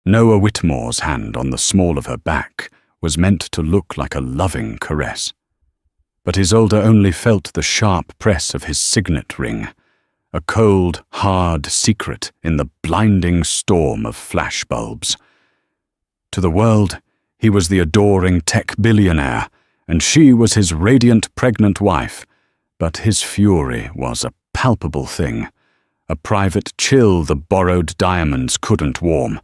Noah Whitmore's hand on the small of her back was meant to look like a loving caress. But Isolde only felt the sharp press of his signet ring, a cold, hard secret in the blinding storm of flashbulbs. To the world, he was the adoring tech billionaire, and she was his radiant pregnant wife, but his fury was a palpable thing, a private chill the borrowed diamonds couldn't warm.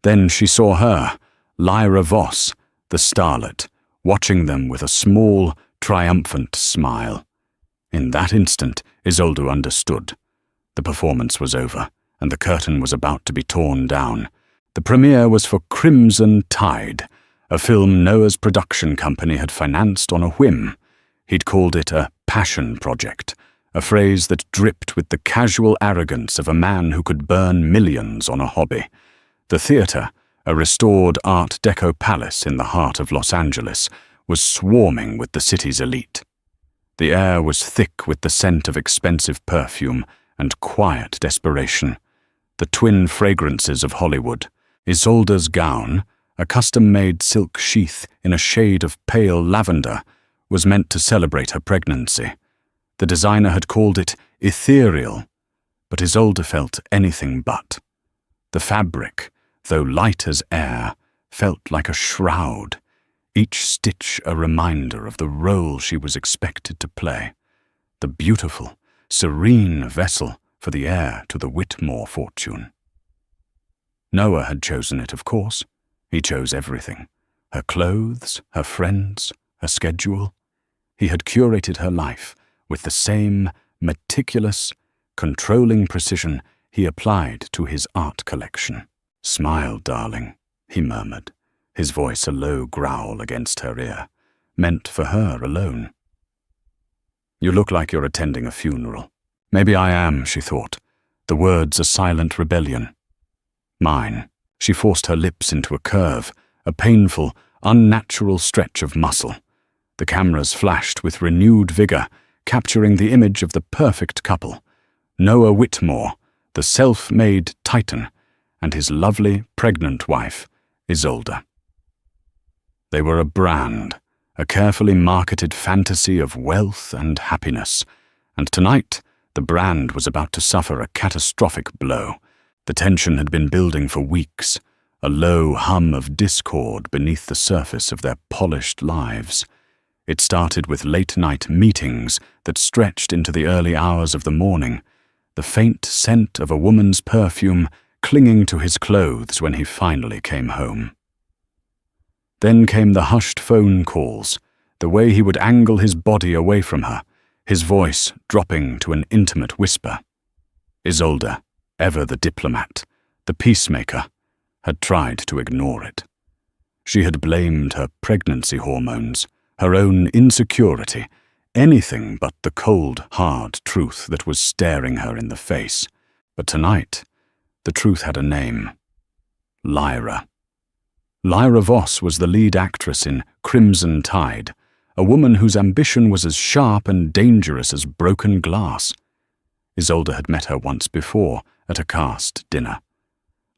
Then she saw her, Lyra Voss, the starlet, watching them with a small, triumphant smile. In that instant, Isolde understood. The performance was over, and the curtain was about to be torn down. The premiere was for Crimson Tide, a film Noah's production company had financed on a whim. He'd called it a passion project, a phrase that dripped with the casual arrogance of a man who could burn millions on a hobby. The theater, a restored Art Deco palace in the heart of Los Angeles, was swarming with the city's elite. The air was thick with the scent of expensive perfume and quiet desperation, the twin fragrances of Hollywood. Isolde's gown, a custom-made silk sheath in a shade of pale lavender, was meant to celebrate her pregnancy. The designer had called it ethereal, but Isolde felt anything but. The fabric, though light as air, felt like a shroud, each stitch a reminder of the role she was expected to play, the beautiful, serene vessel for the heir to the Whitmore fortune. Noah had chosen it, of course. He chose everything. Her clothes, her friends, her schedule. He had curated her life with the same meticulous, controlling precision he applied to his art collection. "Smile, darling," he murmured, his voice a low growl against her ear, meant for her alone. "You look like you're attending a funeral." Maybe I am, she thought, the words a silent rebellion. Mine. She forced her lips into a curve, a painful, unnatural stretch of muscle. The cameras flashed with renewed vigor, capturing the image of the perfect couple, Noah Whitmore, the self-made titan, and his lovely, pregnant wife, Isolde. They were a brand, a carefully marketed fantasy of wealth and happiness, and tonight the brand was about to suffer a catastrophic blow. The tension had been building for weeks, a low hum of discord beneath the surface of their polished lives. It started with late-night meetings that stretched into the early hours of the morning, the faint scent of a woman's perfume clinging to his clothes when he finally came home. Then came the hushed phone calls, the way he would angle his body away from her, his voice dropping to an intimate whisper. Isolde, ever the diplomat, the peacemaker, had tried to ignore it. She had blamed her pregnancy hormones, her own insecurity, anything but the cold, hard truth that was staring her in the face. But tonight, the truth had a name. Lyra. Lyra Voss was the lead actress in Crimson Tide, a woman whose ambition was as sharp and dangerous as broken glass. Isolde had met her once before at a cast dinner.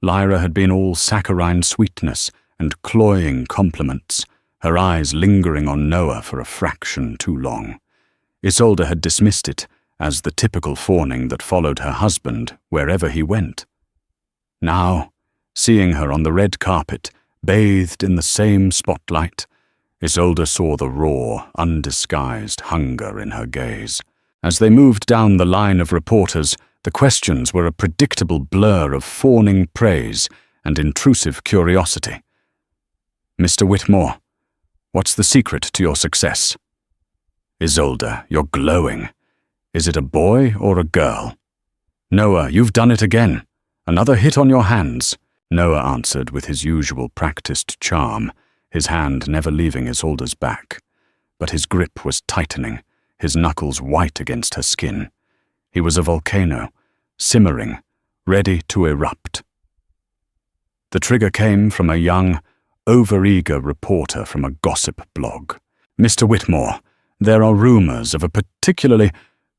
Lyra had been all saccharine sweetness and cloying compliments, her eyes lingering on Noah for a fraction too long. Isolde had dismissed it as the typical fawning that followed her husband wherever he went. Now, seeing her on the red carpet, bathed in the same spotlight, Isolde saw the raw, undisguised hunger in her gaze. As they moved down the line of reporters, the questions were a predictable blur of fawning praise and intrusive curiosity. "Mr. Whitmore, what's the secret to your success?" "Isolde, you're glowing. Is it a boy or a girl?" "Noah, you've done it again. Another hit on your hands," Noah answered with his usual practiced charm, his hand never leaving Isolde's back. But his grip was tightening, his knuckles white against her skin. He was a volcano, simmering, ready to erupt. The trigger came from a young, overeager reporter from a gossip blog. "Mr. Whitmore, there are rumors of a particularly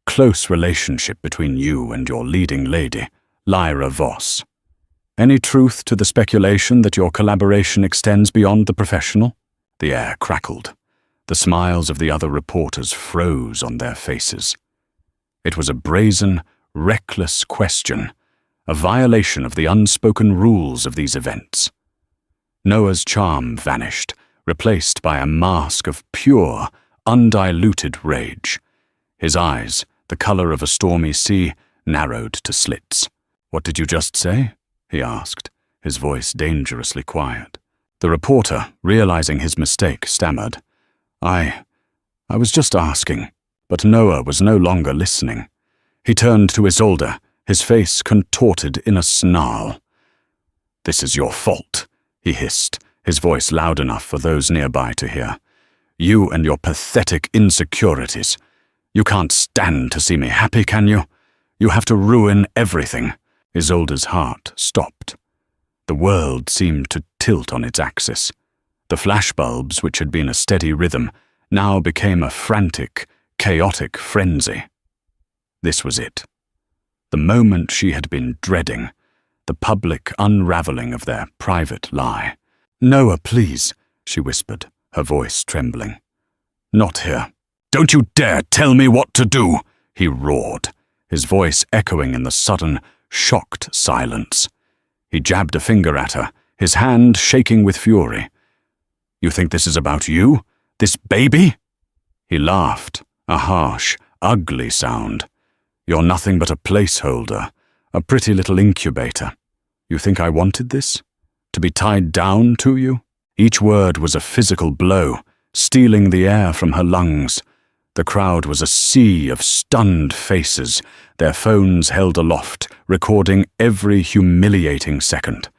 close relationship between you and your leading lady, Lyra Voss." Any truth to the speculation that your collaboration extends beyond the professional? The air crackled. The smiles of the other reporters froze on their faces. It was a brazen, reckless question, a violation of the unspoken rules of these events. Noah's charm vanished, replaced by a mask of pure, undiluted rage. His eyes, the color of a stormy sea, narrowed to slits. "What did you just say?" he asked, his voice dangerously quiet. The reporter, realizing his mistake, stammered, I was just asking." But Noah was no longer listening. He turned to Isolde, his face contorted in a snarl. "This is your fault," he hissed, his voice loud enough for those nearby to hear. "You and your pathetic insecurities. You can't stand to see me happy, can you? You have to ruin everything." Isolde's heart stopped. The world seemed to tilt on its axis. The flashbulbs, which had been a steady rhythm, now became a frantic, chaotic frenzy. This was it. The moment she had been dreading, the public unraveling of their private lie. "Noah, please," she whispered, her voice trembling. "Not here." "Don't you dare tell me what to do," he roared, his voice echoing in the sudden, shocked silence. He jabbed a finger at her, his hand shaking with fury. "You think this is about you? This baby?" He laughed, a harsh, ugly sound. "You're nothing but a placeholder, a pretty little incubator. You think I wanted this? To be tied down to you?" Each word was a physical blow, stealing the air from her lungs. The crowd was a sea of stunned faces, their phones held aloft, recording every humiliating second.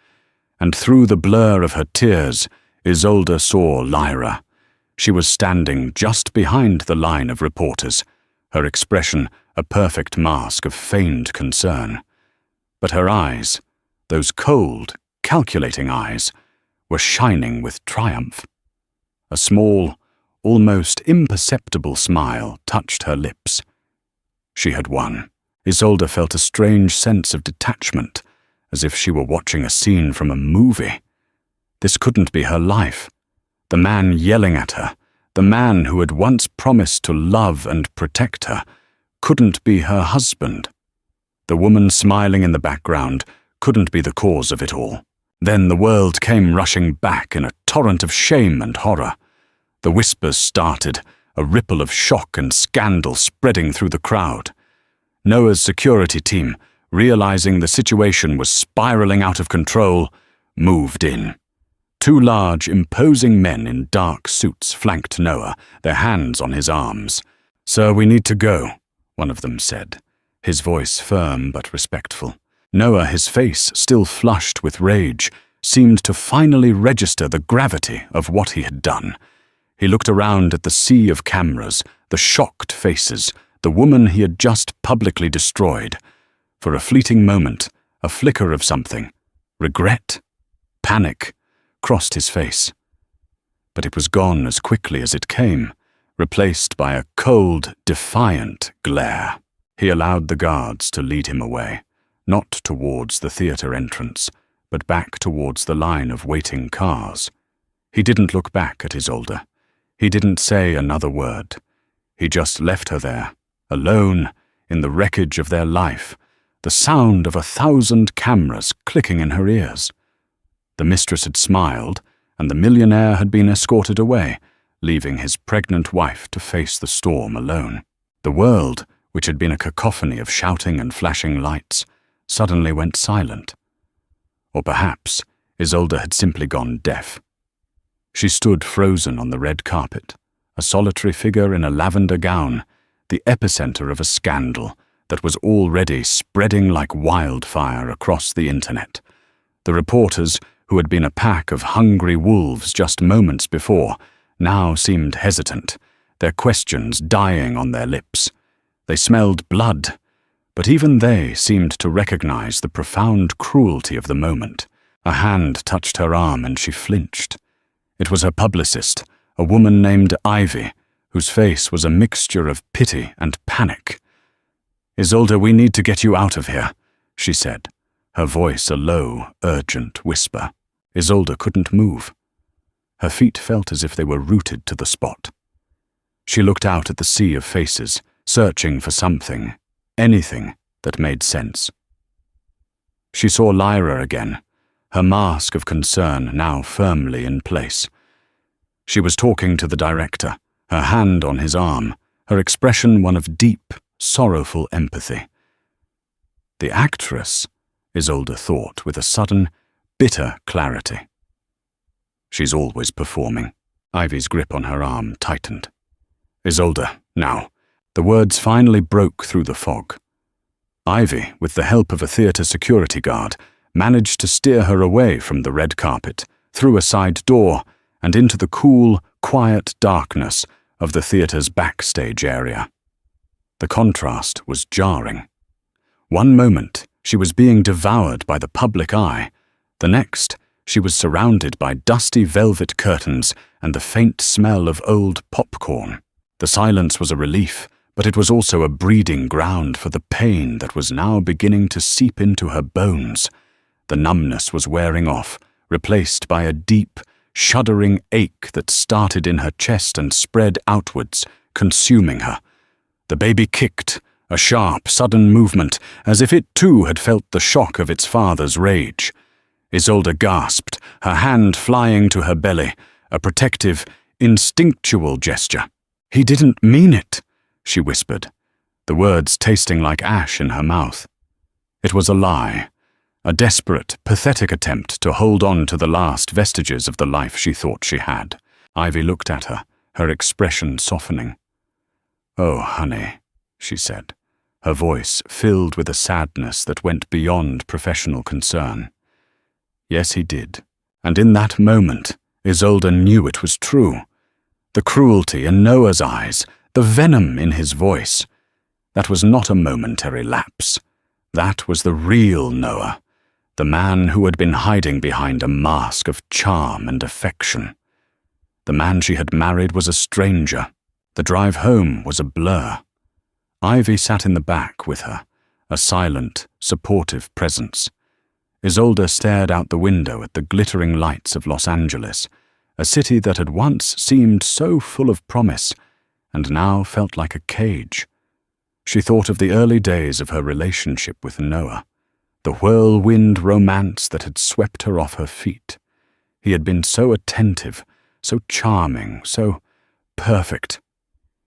And through the blur of her tears, Isolde saw Lyra. She was standing just behind the line of reporters, her expression a perfect mask of feigned concern. But her eyes, those cold, calculating eyes, were shining with triumph. A small, almost imperceptible smile touched her lips. She had won. Isolde felt a strange sense of detachment, as if she were watching a scene from a movie. This couldn't be her life. The man yelling at her, the man who had once promised to love and protect her, couldn't be her husband. The woman smiling in the background couldn't be the cause of it all. Then the world came rushing back in a torrent of shame and horror. The whispers started, a ripple of shock and scandal spreading through the crowd. Noah's security team, realizing the situation was spiraling out of control, moved in. Two large, imposing men in dark suits flanked Noah, their hands on his arms. "Sir, we need to go," one of them said, his voice firm but respectful. Noah, his face still flushed with rage, seemed to finally register the gravity of what he had done. He looked around at the sea of cameras, the shocked faces, the woman he had just publicly destroyed. For a fleeting moment, a flicker of something, regret, panic, crossed his face. But it was gone as quickly as it came, replaced by a cold, defiant glare. He allowed the guards to lead him away, not towards the theater entrance, but back towards the line of waiting cars. He didn't look back at Isolde. He didn't say another word. He just left her there, alone, in the wreckage of their life, the sound of 1,000 cameras clicking in her ears. The mistress had smiled, and the millionaire had been escorted away, leaving his pregnant wife to face the storm alone. The world, which had been a cacophony of shouting and flashing lights, suddenly went silent. Or perhaps Isolde had simply gone deaf. She stood frozen on the red carpet, a solitary figure in a lavender gown, the epicenter of a scandal that was already spreading like wildfire across the internet. The reporters, who had been a pack of hungry wolves just moments before, now seemed hesitant, their questions dying on their lips. They smelled blood, but even they seemed to recognize the profound cruelty of the moment. A hand touched her arm and she flinched. It was her publicist, a woman named Ivy, whose face was a mixture of pity and panic. "Isolde, we need to get you out of here," she said, her voice a low, urgent whisper. Isolde couldn't move. Her feet felt as if they were rooted to the spot. She looked out at the sea of faces, searching for something, anything that made sense. She saw Lyra again, her mask of concern now firmly in place. She was talking to the director, her hand on his arm, her expression one of deep, sorrowful empathy. The actress, Isolde thought with a sudden, bitter clarity. She's always performing. Ivy's grip on her arm tightened. Isolde, now. The words finally broke through the fog. Ivy, with the help of a theatre security guard, managed to steer her away from the red carpet, through a side door, and into the cool, quiet darkness of the theatre's backstage area. The contrast was jarring. One moment, she was being devoured by the public eye. The next, she was surrounded by dusty velvet curtains and the faint smell of old popcorn. The silence was a relief, but it was also a breeding ground for the pain that was now beginning to seep into her bones. The numbness was wearing off, replaced by a deep, shuddering ache that started in her chest and spread outwards, consuming her. The baby kicked, a sharp, sudden movement, as if it too had felt the shock of its father's rage. Isolde gasped, her hand flying to her belly, a protective, instinctual gesture. "He didn't mean it," she whispered, the words tasting like ash in her mouth. It was a lie, a desperate, pathetic attempt to hold on to the last vestiges of the life she thought she had. Ivy looked at her, her expression softening. "Oh, honey," she said, her voice filled with a sadness that went beyond professional concern. Yes, he did, and in that moment, Isolde knew it was true. The cruelty in Noah's eyes, the venom in his voice. That was not a momentary lapse. That was the real Noah, the man who had been hiding behind a mask of charm and affection. The man she had married was a stranger. The drive home was a blur. Ivy sat in the back with her, a silent, supportive presence. Isolde stared out the window at the glittering lights of Los Angeles, a city that had once seemed so full of promise and now felt like a cage. She thought of the early days of her relationship with Noah, the whirlwind romance that had swept her off her feet. He had been so attentive, so charming, so perfect.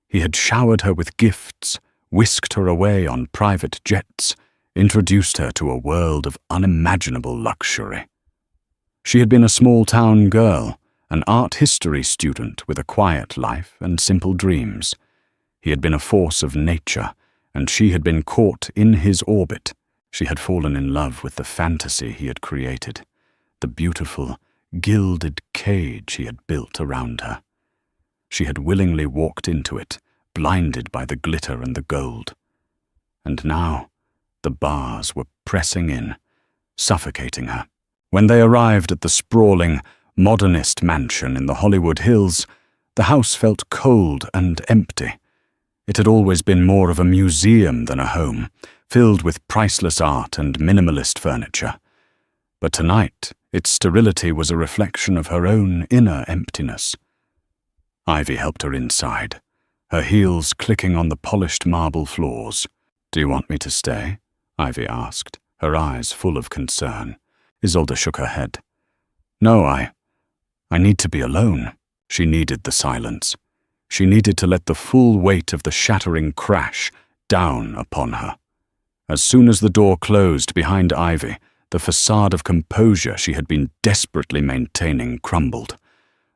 He had showered her with gifts, whisked her away on private jets, introduced her to a world of unimaginable luxury. She had been a small-town girl, an art history student with a quiet life and simple dreams. He had been a force of nature, and she had been caught in his orbit. She had fallen in love with the fantasy he had created, the beautiful, gilded cage he had built around her. She had willingly walked into it, blinded by the glitter and the gold. And now, the bars were pressing in, suffocating her. When they arrived at the sprawling, modernist mansion in the Hollywood Hills, the house felt cold and empty. It had always been more of a museum than a home, filled with priceless art and minimalist furniture. But tonight, its sterility was a reflection of her own inner emptiness. Ivy helped her inside, her heels clicking on the polished marble floors. "Do you want me to stay?" Ivy asked, her eyes full of concern. Isolde shook her head. "No, I need to be alone." She needed the silence. She needed to let the full weight of the shattering crash down upon her. As soon as the door closed behind Ivy, the facade of composure she had been desperately maintaining crumbled.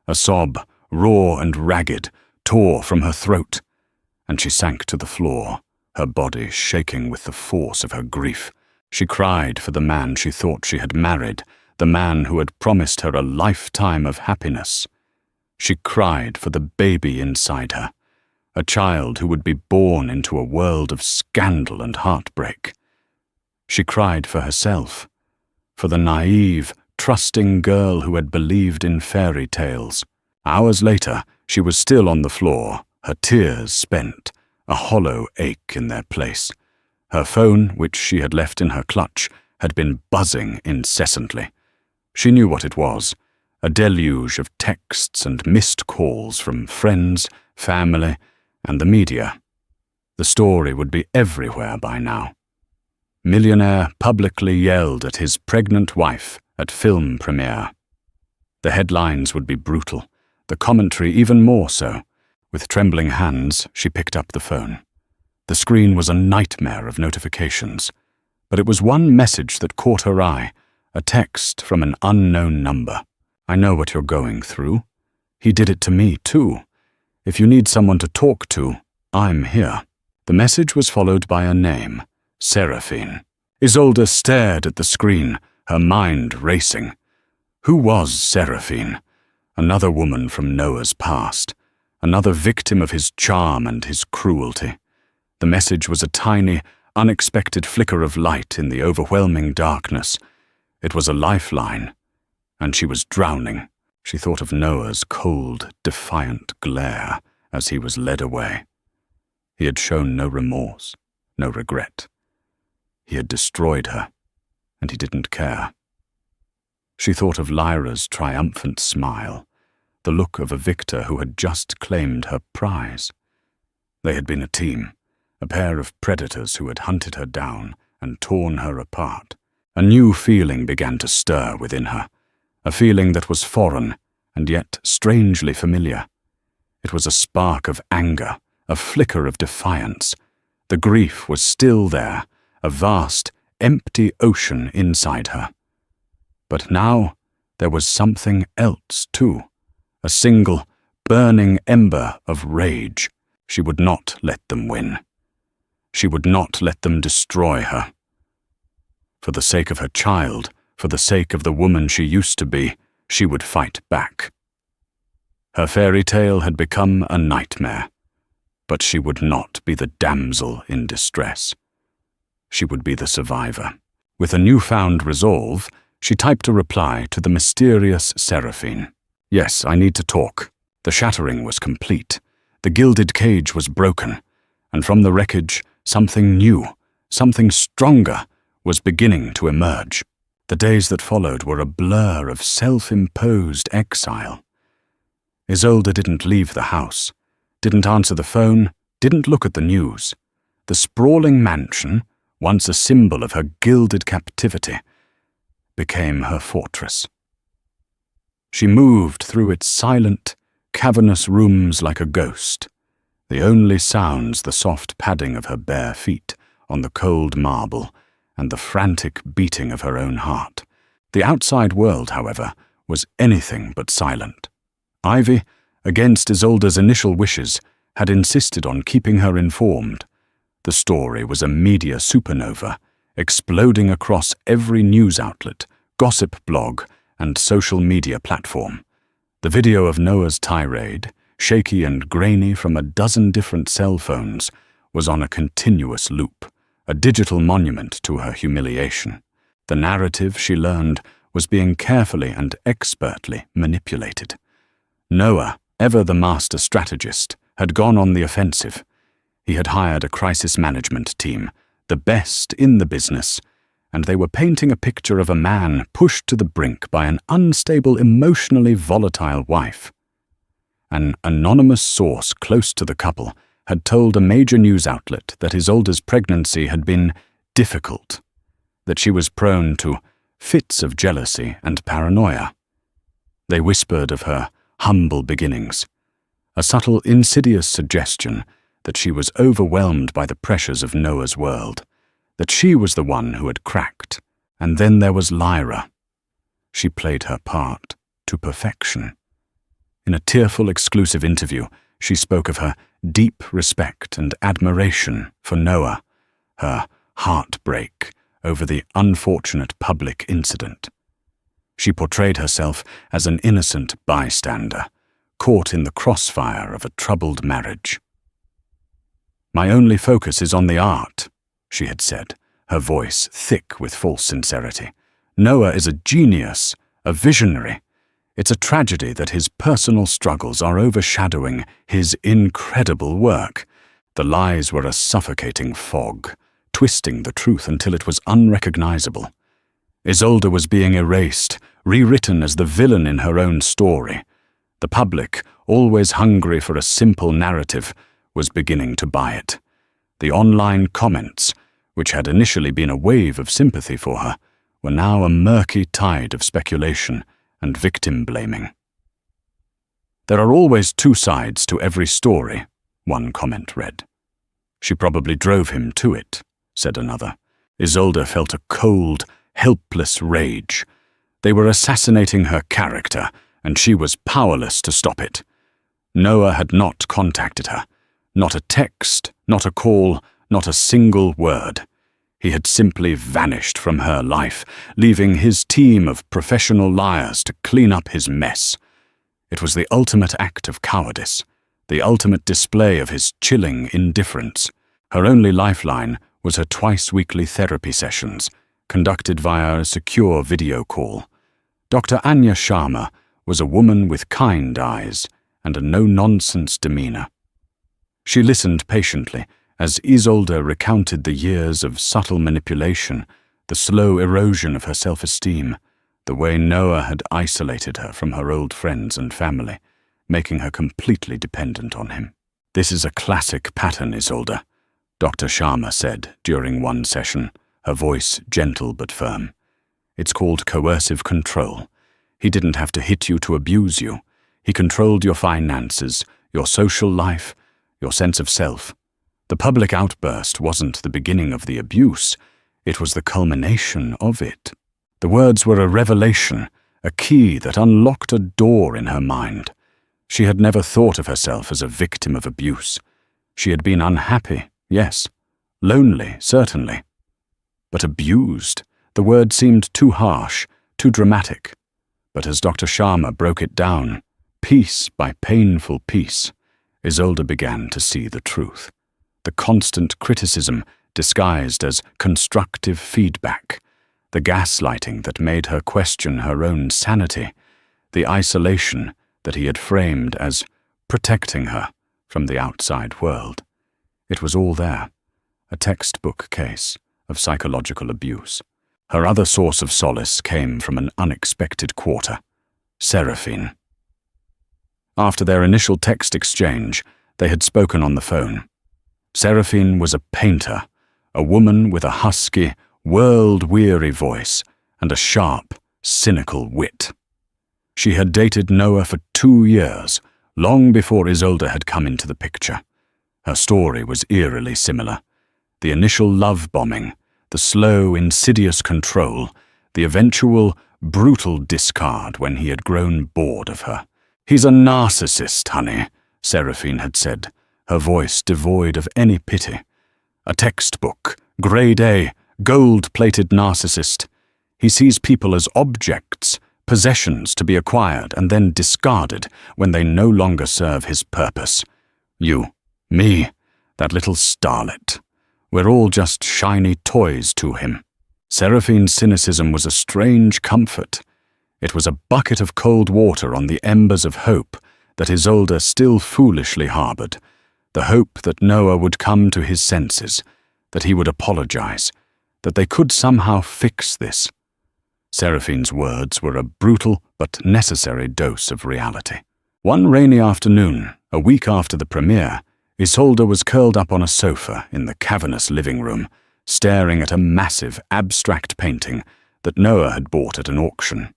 A sob, raw and ragged, tore from her throat, and she sank to the floor, her body shaking with the force of her grief. She cried for the man she thought she had married, the man who had promised her a lifetime of happiness. She cried for the baby inside her, a child who would be born into a world of scandal and heartbreak. She cried for herself, for the naive, trusting girl who had believed in fairy tales. Hours later, she was still on the floor, her tears spent, a hollow ache in their place. Her phone, which she had left in her clutch, had been buzzing incessantly. She knew what it was, a deluge of texts and missed calls from friends, family, and the media. The story would be everywhere by now. Millionaire publicly yelled at his pregnant wife at film premiere. The headlines would be brutal, the commentary even more so. With trembling hands, she picked up the phone. The screen was a nightmare of notifications, but it was one message that caught her eye, a text from an unknown number. "I know what you're going through. He did it to me too. If you need someone to talk to, I'm here." The message was followed by a name, Seraphine. Isolde stared at the screen, her mind racing. Who was Seraphine? Another woman from Noah's past, another victim of his charm and his cruelty. The message was a tiny, unexpected flicker of light in the overwhelming darkness. It was a lifeline, and she was drowning. She thought of Noah's cold, defiant glare as he was led away. He had shown no remorse, no regret. He had destroyed her, and he didn't care. She thought of Lyra's triumphant smile, the look of a victor who had just claimed her prize. They had been a team, a pair of predators who had hunted her down and torn her apart. A new feeling began to stir within her, a feeling that was foreign and yet strangely familiar. It was a spark of anger, a flicker of defiance. The grief was still there, a vast, empty ocean inside her. But now there was something else too, a single, burning ember of rage. She would not let them win. She would not let them destroy her. For the sake of her child, for the sake of the woman she used to be, she would fight back. Her fairy tale had become a nightmare, but she would not be the damsel in distress. She would be the survivor. With a newfound resolve, she typed a reply to the mysterious Seraphine. "Yes, I need to talk." The shattering was complete. The gilded cage was broken, and from the wreckage, something new, something stronger, was beginning to emerge. The days that followed were a blur of self-imposed exile. Isolde didn't leave the house, didn't answer the phone, didn't look at the news. The sprawling mansion, once a symbol of her gilded captivity, became her fortress. She moved through its silent, cavernous rooms like a ghost, the only sounds the soft padding of her bare feet on the cold marble and the frantic beating of her own heart. The outside world, however, was anything but silent. Ivy, against Isolde's initial wishes, had insisted on keeping her informed. The story was a media supernova, exploding across every news outlet, gossip blog, and social media platform. The video of Noah's tirade, shaky and grainy from a dozen different cell phones, was on a continuous loop, a digital monument to her humiliation. The narrative, she learned, was being carefully and expertly manipulated. Noah, ever the master strategist, had gone on the offensive. He had hired a crisis management team, the best in the business, and they were painting a picture of a man pushed to the brink by an unstable, emotionally volatile wife. An anonymous source close to the couple had told a major news outlet that Isolde's pregnancy had been difficult, that she was prone to fits of jealousy and paranoia. They whispered of her humble beginnings, a subtle, insidious suggestion that she was overwhelmed by the pressures of Noah's world, that she was the one who had cracked. And then there was Lyra. She played her part to perfection. In a tearful, exclusive interview, she spoke of her deep respect and admiration for Noah, her heartbreak over the unfortunate public incident. She portrayed herself as an innocent bystander, caught in the crossfire of a troubled marriage. "My only focus is on the art," she had said, her voice thick with false sincerity. "Noah is a genius, a visionary. It's a tragedy that his personal struggles are overshadowing his incredible work." The lies were a suffocating fog, twisting the truth until it was unrecognizable. Isolde was being erased, rewritten as the villain in her own story. The public, always hungry for a simple narrative, was beginning to buy it. The online comments, which had initially been a wave of sympathy for her, were now a murky tide of speculation and victim-blaming. "There are always two sides to every story," one comment read. "She probably drove him to it," said another. Isolde felt a cold, helpless rage. They were assassinating her character, and she was powerless to stop it. Noah had not contacted her. Not a text, not a call, not a single word. He had simply vanished from her life, leaving his team of professional liars to clean up his mess. It was the ultimate act of cowardice, the ultimate display of his chilling indifference. Her only lifeline was her twice-weekly therapy sessions, conducted via a secure video call. Dr. Anya Sharma was a woman with kind eyes and a no-nonsense demeanor. She listened patiently as Isolde recounted the years of subtle manipulation, the slow erosion of her self-esteem, the way Noah had isolated her from her old friends and family, making her completely dependent on him. "This is a classic pattern, Isolde," Dr. Sharma said during one session, her voice gentle but firm. "It's called coercive control. He didn't have to hit you to abuse you. He controlled your finances, your social life, your sense of self. The public outburst wasn't the beginning of the abuse, it was the culmination of it." The words were a revelation, a key that unlocked a door in her mind. She had never thought of herself as a victim of abuse. She had been unhappy, yes, lonely, certainly. But abused, the word seemed too harsh, too dramatic. But as Dr. Sharma broke it down, piece by painful piece, Isolde began to see the truth. The constant criticism disguised as constructive feedback, the gaslighting that made her question her own sanity, the isolation that he had framed as protecting her from the outside world. It was all there, a textbook case of psychological abuse. Her other source of solace came from an unexpected quarter, Seraphine. After their initial text exchange, they had spoken on the phone. Seraphine was a painter, a woman with a husky, world-weary voice and a sharp, cynical wit. She had dated Noah for 2 years, long before Isolde had come into the picture. Her story was eerily similar. The initial love bombing, the slow, insidious control, the eventual, brutal discard when he had grown bored of her. "He's a narcissist, honey," Seraphine had said, her voice devoid of any pity. "A textbook, grade A, gold-plated narcissist. He sees people as objects, possessions to be acquired and then discarded when they no longer serve his purpose. You, me, that little starlet. We're all just shiny toys to him." Seraphine's cynicism was a strange comfort. It was a bucket of cold water on the embers of hope that Isolde still foolishly harbored, the hope that Noah would come to his senses, that he would apologize, that they could somehow fix this. Seraphine's words were a brutal but necessary dose of reality. One rainy afternoon, a week after the premiere, Isolde was curled up on a sofa in the cavernous living room, staring at a massive, abstract painting that Noah had bought at an auction.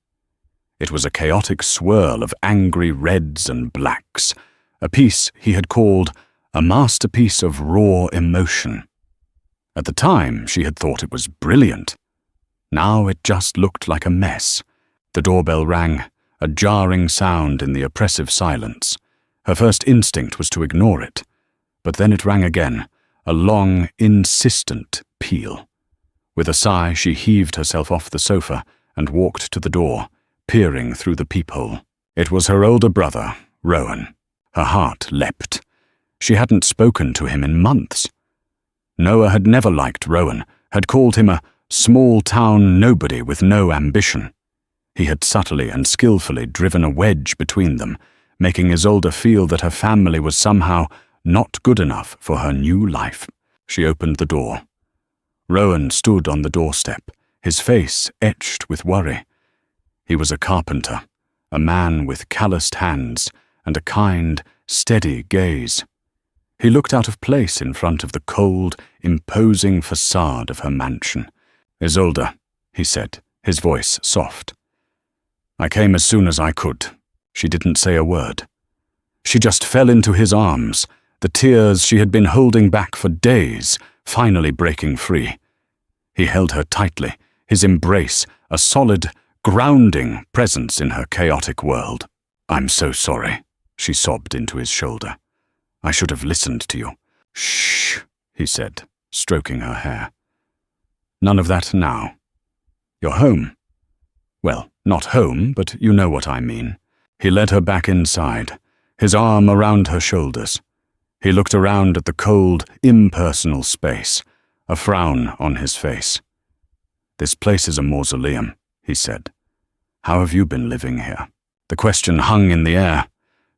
It was a chaotic swirl of angry reds and blacks, a piece he had called a masterpiece of raw emotion. At the time, she had thought it was brilliant. Now it just looked like a mess. The doorbell rang, a jarring sound in the oppressive silence. Her first instinct was to ignore it, but then it rang again, a long, insistent peal. With a sigh, she heaved herself off the sofa and walked to the door, peering through the peephole. It was her older brother, Rowan. Her heart leapt. She hadn't spoken to him in months. Noah had never liked Rowan, had called him a small-town nobody with no ambition. He had subtly and skillfully driven a wedge between them, making Isolde feel that her family was somehow not good enough for her new life. She opened the door. Rowan stood on the doorstep, his face etched with worry. He was a carpenter, a man with calloused hands and a kind, steady gaze. He looked out of place in front of the cold, imposing facade of her mansion. "Isolde," he said, his voice soft. "I came as soon as I could." She didn't say a word. She just fell into his arms, the tears she had been holding back for days finally breaking free. He held her tightly, his embrace a solid, grounding presence in her chaotic world. "I'm so sorry," she sobbed into his shoulder. "I should have listened to you." "Shh," he said, stroking her hair. "None of that now. You're home. Well, not home, but you know what I mean." He led her back inside, his arm around her shoulders. He looked around at the cold, impersonal space, a frown on his face. "This place is a mausoleum," he said. "How have you been living here?" The question hung in the air,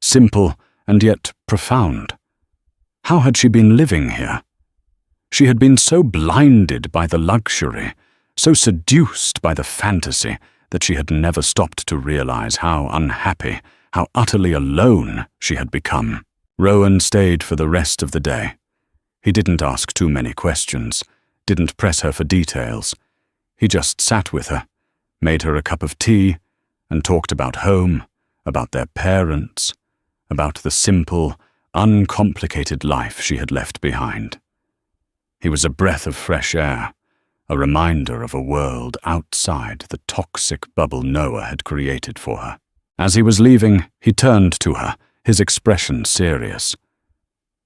simple and yet profound. How had she been living here? She had been so blinded by the luxury, so seduced by the fantasy, that she had never stopped to realize how unhappy, how utterly alone she had become. Rowan stayed for the rest of the day. He didn't ask too many questions, didn't press her for details. He just sat with her, made her a cup of tea, and talked about home, about their parents, about the simple, uncomplicated life she had left behind. He was a breath of fresh air, a reminder of a world outside the toxic bubble Noah had created for her. As he was leaving, he turned to her, his expression serious.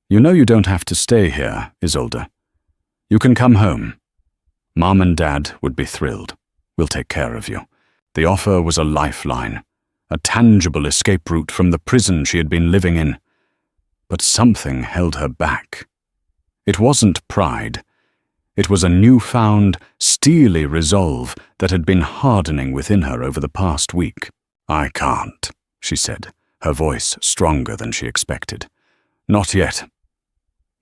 "You know you don't have to stay here, Isolde. You can come home. Mom and Dad would be thrilled. We'll take care of you." The offer was a lifeline, a tangible escape route from the prison she had been living in. But something held her back. It wasn't pride. It was a newfound, steely resolve that had been hardening within her over the past week. "I can't," she said, her voice stronger than she expected. "Not yet.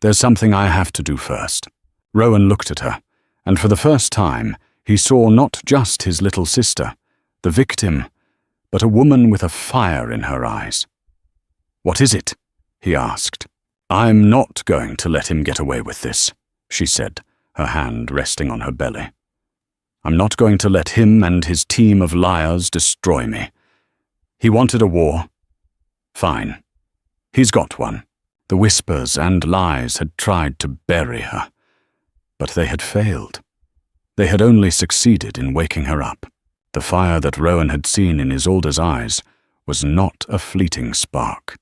There's something I have to do first." Rowan looked at her, and for the first time, he saw not just his little sister, the victim, but a woman with a fire in her eyes. "What is it?" he asked. "I'm not going to let him get away with this," she said, her hand resting on her belly. "I'm not going to let him and his team of liars destroy me. He wanted a war. Fine. He's got one." The whispers and lies had tried to bury her, but they had failed. They had only succeeded in waking her up. The fire that Rowan had seen in Isolde's eyes was not a fleeting spark.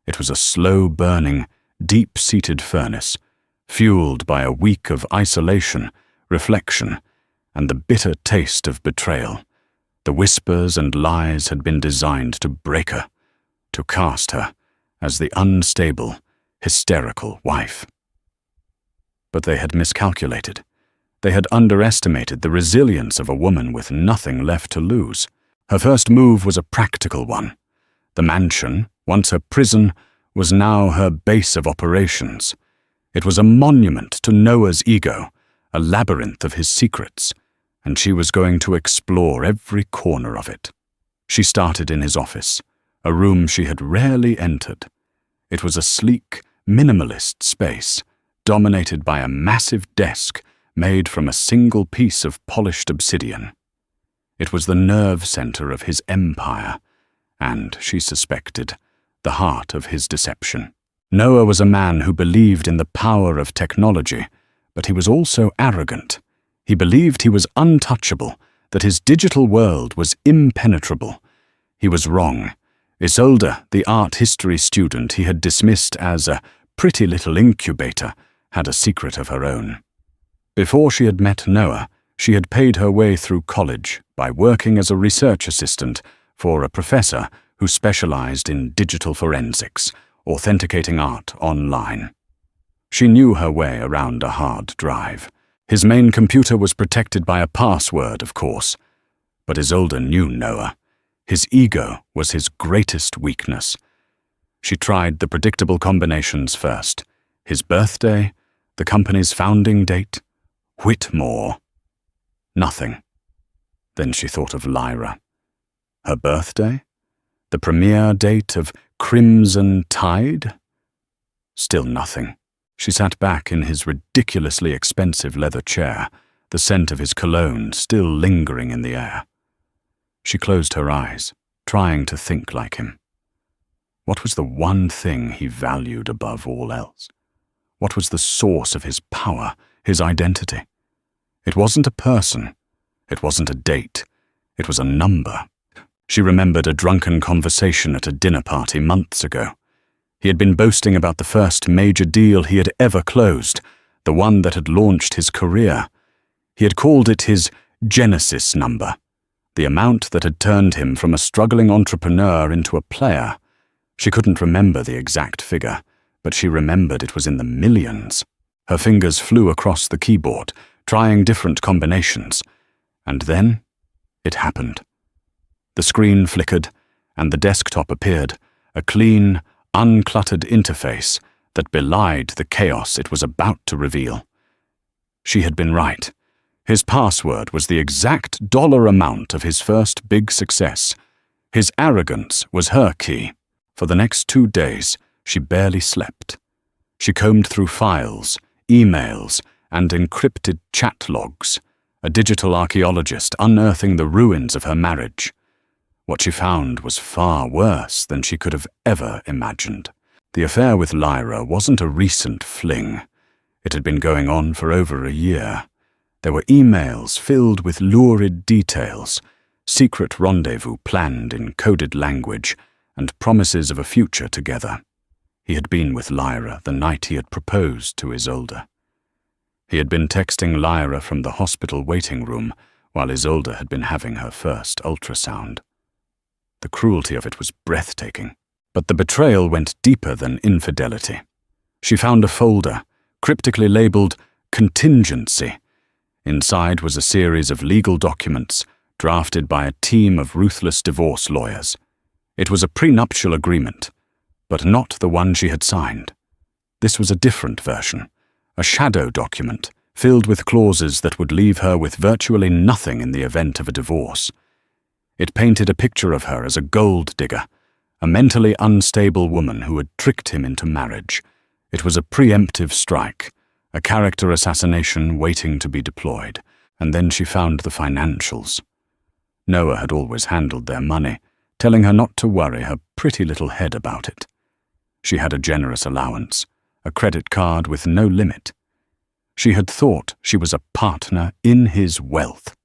It was a slow-burning, deep-seated furnace, fueled by a week of isolation, reflection, and the bitter taste of betrayal. The whispers and lies had been designed to break her, to cast her as the unstable, hysterical wife. But they had miscalculated. They had underestimated the resilience of a woman with nothing left to lose. Her first move was a practical one. The mansion, once her prison, was now her base of operations. It was a monument to Noah's ego, a labyrinth of his secrets, and she was going to explore every corner of it. She started in his office, a room she had rarely entered. It was a sleek, minimalist space, dominated by a massive desk made from a single piece of polished obsidian. It was the nerve center of his empire, and, she suspected, the heart of his deception. Noah was a man who believed in the power of technology, but he was also arrogant. He believed he was untouchable, that his digital world was impenetrable. He was wrong. Isolde, the art history student he had dismissed as a pretty little incubator, had a secret of her own. Before she had met Noah, she had paid her way through college by working as a research assistant for a professor who specialized in digital forensics, authenticating art online. She knew her way around a hard drive. His main computer was protected by a password, of course. But Isolde knew Noah. His ego was his greatest weakness. She tried the predictable combinations first. His birthday, the company's founding date, Whitmore. Nothing. Then she thought of Lyra. Her birthday? The premiere date of Crimson Tide? Still nothing. She sat back in his ridiculously expensive leather chair, the scent of his cologne still lingering in the air. She closed her eyes, trying to think like him. What was the one thing he valued above all else? What was the source of his power, his identity? It wasn't a person. It wasn't a date. It was a number. She remembered a drunken conversation at a dinner party months ago. He had been boasting about the first major deal he had ever closed, the one that had launched his career. He had called it his Genesis number, the amount that had turned him from a struggling entrepreneur into a player. She couldn't remember the exact figure, but she remembered it was in the millions. Her fingers flew across the keyboard, trying different combinations. And then it happened. The screen flickered, and the desktop appeared, a clean, uncluttered interface that belied the chaos it was about to reveal. She had been right. His password was the exact dollar amount of his first big success. His arrogance was her key. For the next 2 days, she barely slept. She combed through files, emails, and encrypted chat logs, a digital archaeologist unearthing the ruins of her marriage. What she found was far worse than she could have ever imagined. The affair with Lyra wasn't a recent fling. It had been going on for over a year. There were emails filled with lurid details, secret rendezvous planned in coded language, and promises of a future together. He had been with Lyra the night he had proposed to Isolde. He had been texting Lyra from the hospital waiting room while Isolde had been having her first ultrasound. The cruelty of it was breathtaking, but the betrayal went deeper than infidelity. She found a folder, cryptically labeled Contingency. Inside was a series of legal documents drafted by a team of ruthless divorce lawyers. It was a prenuptial agreement, but not the one she had signed. This was a different version, a shadow document filled with clauses that would leave her with virtually nothing in the event of a divorce. It painted a picture of her as a gold digger, a mentally unstable woman who had tricked him into marriage. It was a preemptive strike, a character assassination waiting to be deployed. And then she found the financials. Noah had always handled their money, telling her not to worry her pretty little head about it. She had a generous allowance, a credit card with no limit. She had thought she was a partner in his wealth.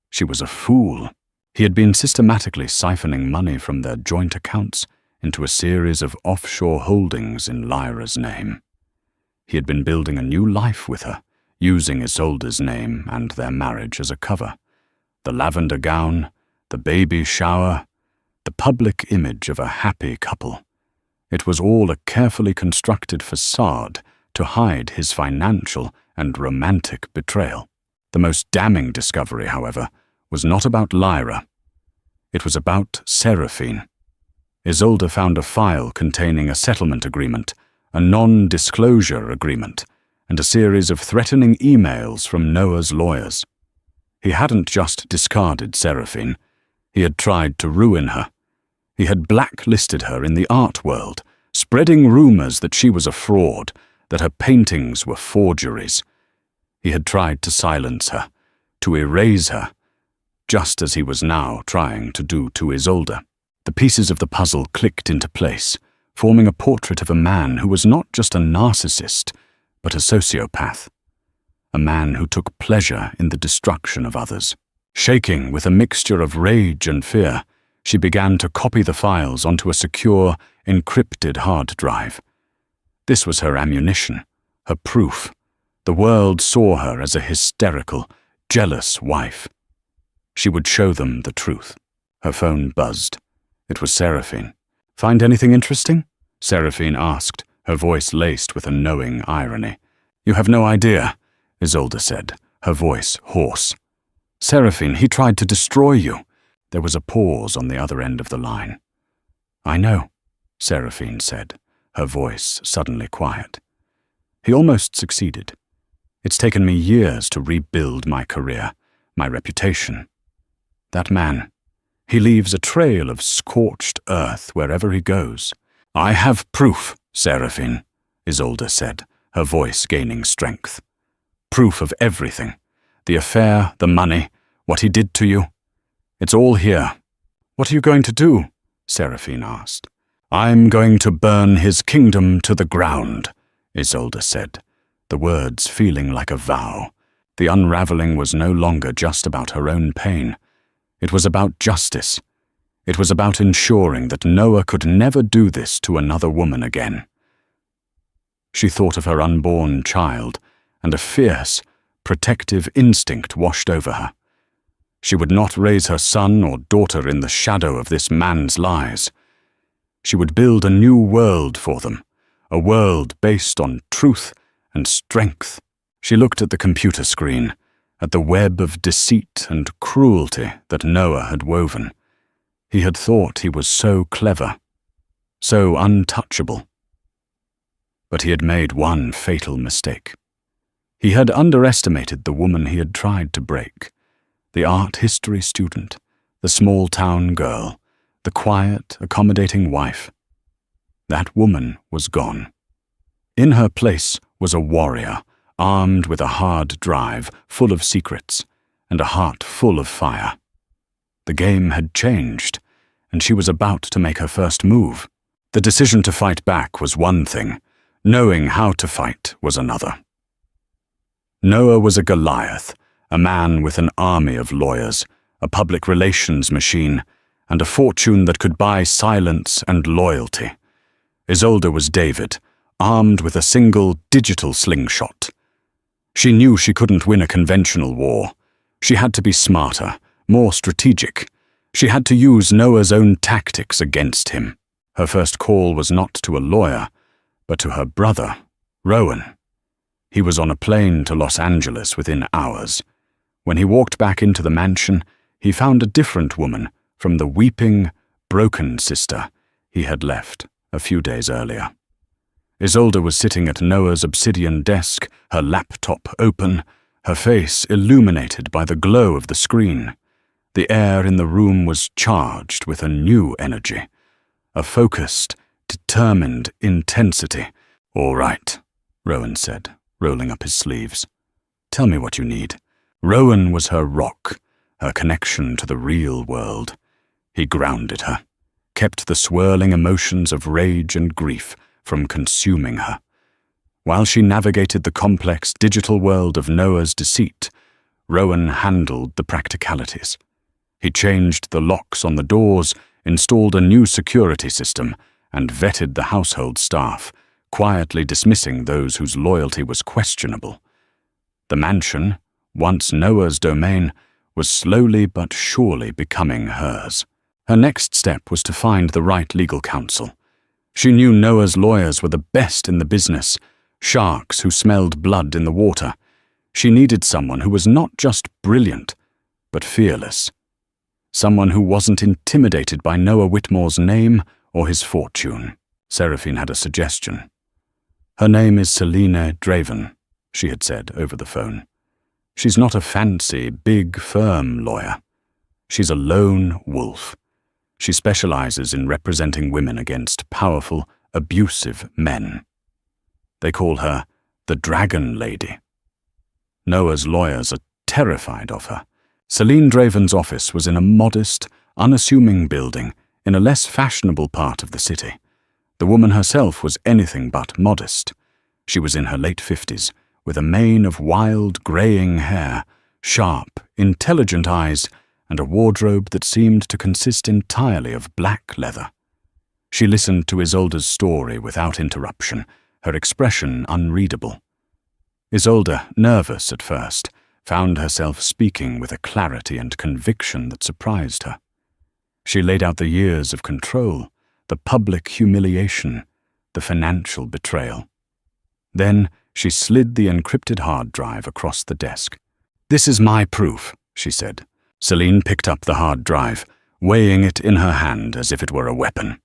She was a fool. He had been systematically siphoning money from their joint accounts into a series of offshore holdings in Lyra's name. He had been building a new life with her, using Isolde's name and their marriage as a cover. The lavender gown, the baby shower, the public image of a happy couple. It was all a carefully constructed facade to hide his financial and romantic betrayal. The most damning discovery, however, was not about Lyra. It was about Seraphine. Isolde found a file containing a settlement agreement, a non-disclosure agreement, and a series of threatening emails from Noah's lawyers. He hadn't just discarded Seraphine. He had tried to ruin her. He had blacklisted her in the art world, spreading rumors that she was a fraud, that her paintings were forgeries. He had tried to silence her, to erase her, just as he was now trying to do to Isolde. The pieces of the puzzle clicked into place, forming a portrait of a man who was not just a narcissist, but a sociopath. A man who took pleasure in the destruction of others. Shaking with a mixture of rage and fear, she began to copy the files onto a secure, encrypted hard drive. This was her ammunition, her proof. The world saw her as a hysterical, jealous wife. She would show them the truth. Her phone buzzed. It was Seraphine. "Find anything interesting?" Seraphine asked, her voice laced with a knowing irony. "You have no idea," Isolde said, her voice hoarse. "Seraphine, he tried to destroy you." There was a pause on the other end of the line. "I know," Seraphine said, her voice suddenly quiet. "He almost succeeded. It's taken me years to rebuild my career, my reputation. That man, he leaves a trail of scorched earth wherever he goes. I have proof, Seraphine, Isolde said, her voice gaining strength. Proof of everything. The affair, the money, what he did to you. It's all here. What are you going to do? Seraphine asked. I'm going to burn his kingdom to the ground, Isolde said, the words feeling like a vow. The unraveling was no longer just about her own pain. It was about justice. It was about ensuring that Noah could never do this to another woman again. She thought of her unborn child, and a fierce, protective instinct washed over her. She would not raise her son or daughter in the shadow of this man's lies. She would build a new world for them, a world based on truth and strength. She looked at the computer screen, at the web of deceit and cruelty that Noah had woven. He had thought he was so clever, so untouchable. But he had made one fatal mistake. He had underestimated the woman he had tried to break, the art history student, the small-town girl, the quiet, accommodating wife. That woman was gone. In her place was a warrior, armed with a hard drive full of secrets and a heart full of fire. The game had changed, and she was about to make her first move. The decision to fight back was one thing. Knowing how to fight was another. Noah was a Goliath, a man with an army of lawyers, a public relations machine, and a fortune that could buy silence and loyalty. Isolde was David, armed with a single digital slingshot. She knew she couldn't win a conventional war. She had to be smarter, more strategic. She had to use Noah's own tactics against him. Her first call was not to a lawyer, but to her brother, Rowan. He was on a plane to Los Angeles within hours. When he walked back into the mansion, he found a different woman from the weeping, broken sister he had left a few days earlier. Isolde was sitting at Noah's obsidian desk, her laptop open, her face illuminated by the glow of the screen. The air in the room was charged with a new energy, a focused, determined intensity. All right, Rowan said, rolling up his sleeves. Tell me what you need. Rowan was her rock, her connection to the real world. He grounded her, kept the swirling emotions of rage and grief from consuming her. While she navigated the complex digital world of Noah's deceit, Rowan handled the practicalities. He changed the locks on the doors, installed a new security system, and vetted the household staff, quietly dismissing those whose loyalty was questionable. The mansion, once Noah's domain, was slowly but surely becoming hers. Her next step was to find the right legal counsel. She knew Noah's lawyers were the best in the business, sharks who smelled blood in the water. She needed someone who was not just brilliant, but fearless. Someone who wasn't intimidated by Noah Whitmore's name or his fortune. Seraphine had a suggestion. Her name is Selene Draven, she had said over the phone. She's not a fancy, big, firm lawyer. She's a lone wolf. She specializes in representing women against powerful, abusive men. They call her the Dragon Lady. Noah's lawyers are terrified of her. Selene Draven's office was in a modest, unassuming building in a less fashionable part of the city. The woman herself was anything but modest. She was in her late 50s, with a mane of wild, graying hair, sharp, intelligent eyes, and a wardrobe that seemed to consist entirely of black leather. She listened to Isolde's story without interruption, her expression unreadable. Isolde, nervous at first, found herself speaking with a clarity and conviction that surprised her. She laid out the years of control, the public humiliation, the financial betrayal. Then she slid the encrypted hard drive across the desk. "This is my proof," she said. Selene picked up the hard drive, weighing it in her hand as if it were a weapon.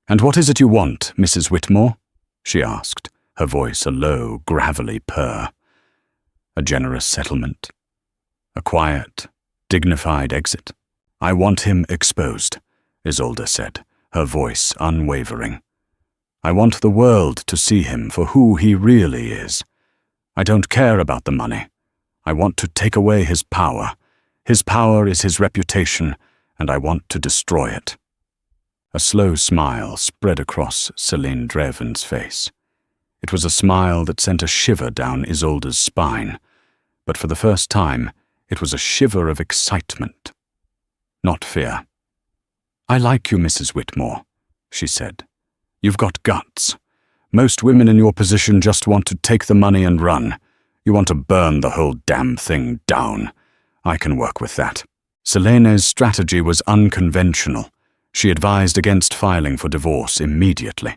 "And what is it you want, Mrs. Whitmore?" she asked, her voice a low, gravelly purr. "A generous settlement. A quiet, dignified exit. "I want him exposed," Isolde said, her voice unwavering. "I want the world to see him for who he really is. I don't care about the money. I want to take away his power. His power is his reputation, and I want to destroy it." A slow smile spread across Céline Dreven's face. It was a smile that sent a shiver down Isolde's spine, but for the first time, it was a shiver of excitement, not fear. "I like you, Mrs. Whitmore," she said. "You've got guts. Most women in your position just want to take the money and run. You want to burn the whole damn thing down. I can work with that." Céline's strategy was unconventional. She advised against filing for divorce immediately.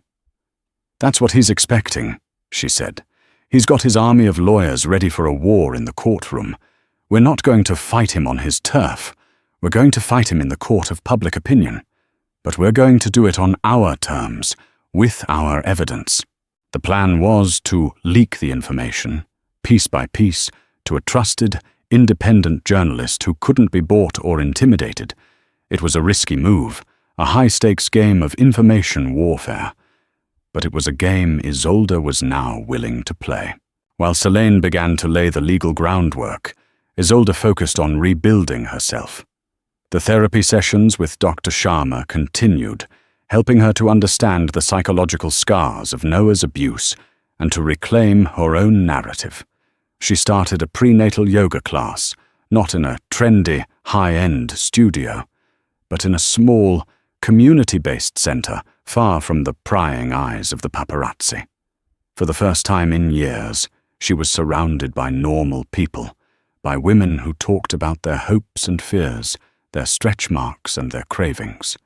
"That's what he's expecting," she said. "He's got his army of lawyers ready for a war in the courtroom. We're not going to fight him on his turf. We're going to fight him in the court of public opinion. But we're going to do it on our terms, with our evidence." The plan was to leak the information, piece by piece, to a trusted, independent journalist who couldn't be bought or intimidated. It was a risky move, a high-stakes game of information warfare. But it was a game Isolde was now willing to play. While Céline began to lay the legal groundwork, Isolde focused on rebuilding herself. The therapy sessions with Dr. Sharma continued, helping her to understand the psychological scars of Noah's abuse and to reclaim her own narrative. She started a prenatal yoga class, not in a trendy, high-end studio, but in a small, community-based center far from the prying eyes of the paparazzi. For the first time in years, she was surrounded by normal people, by women who talked about their hopes and fears, their stretch marks and their cravings.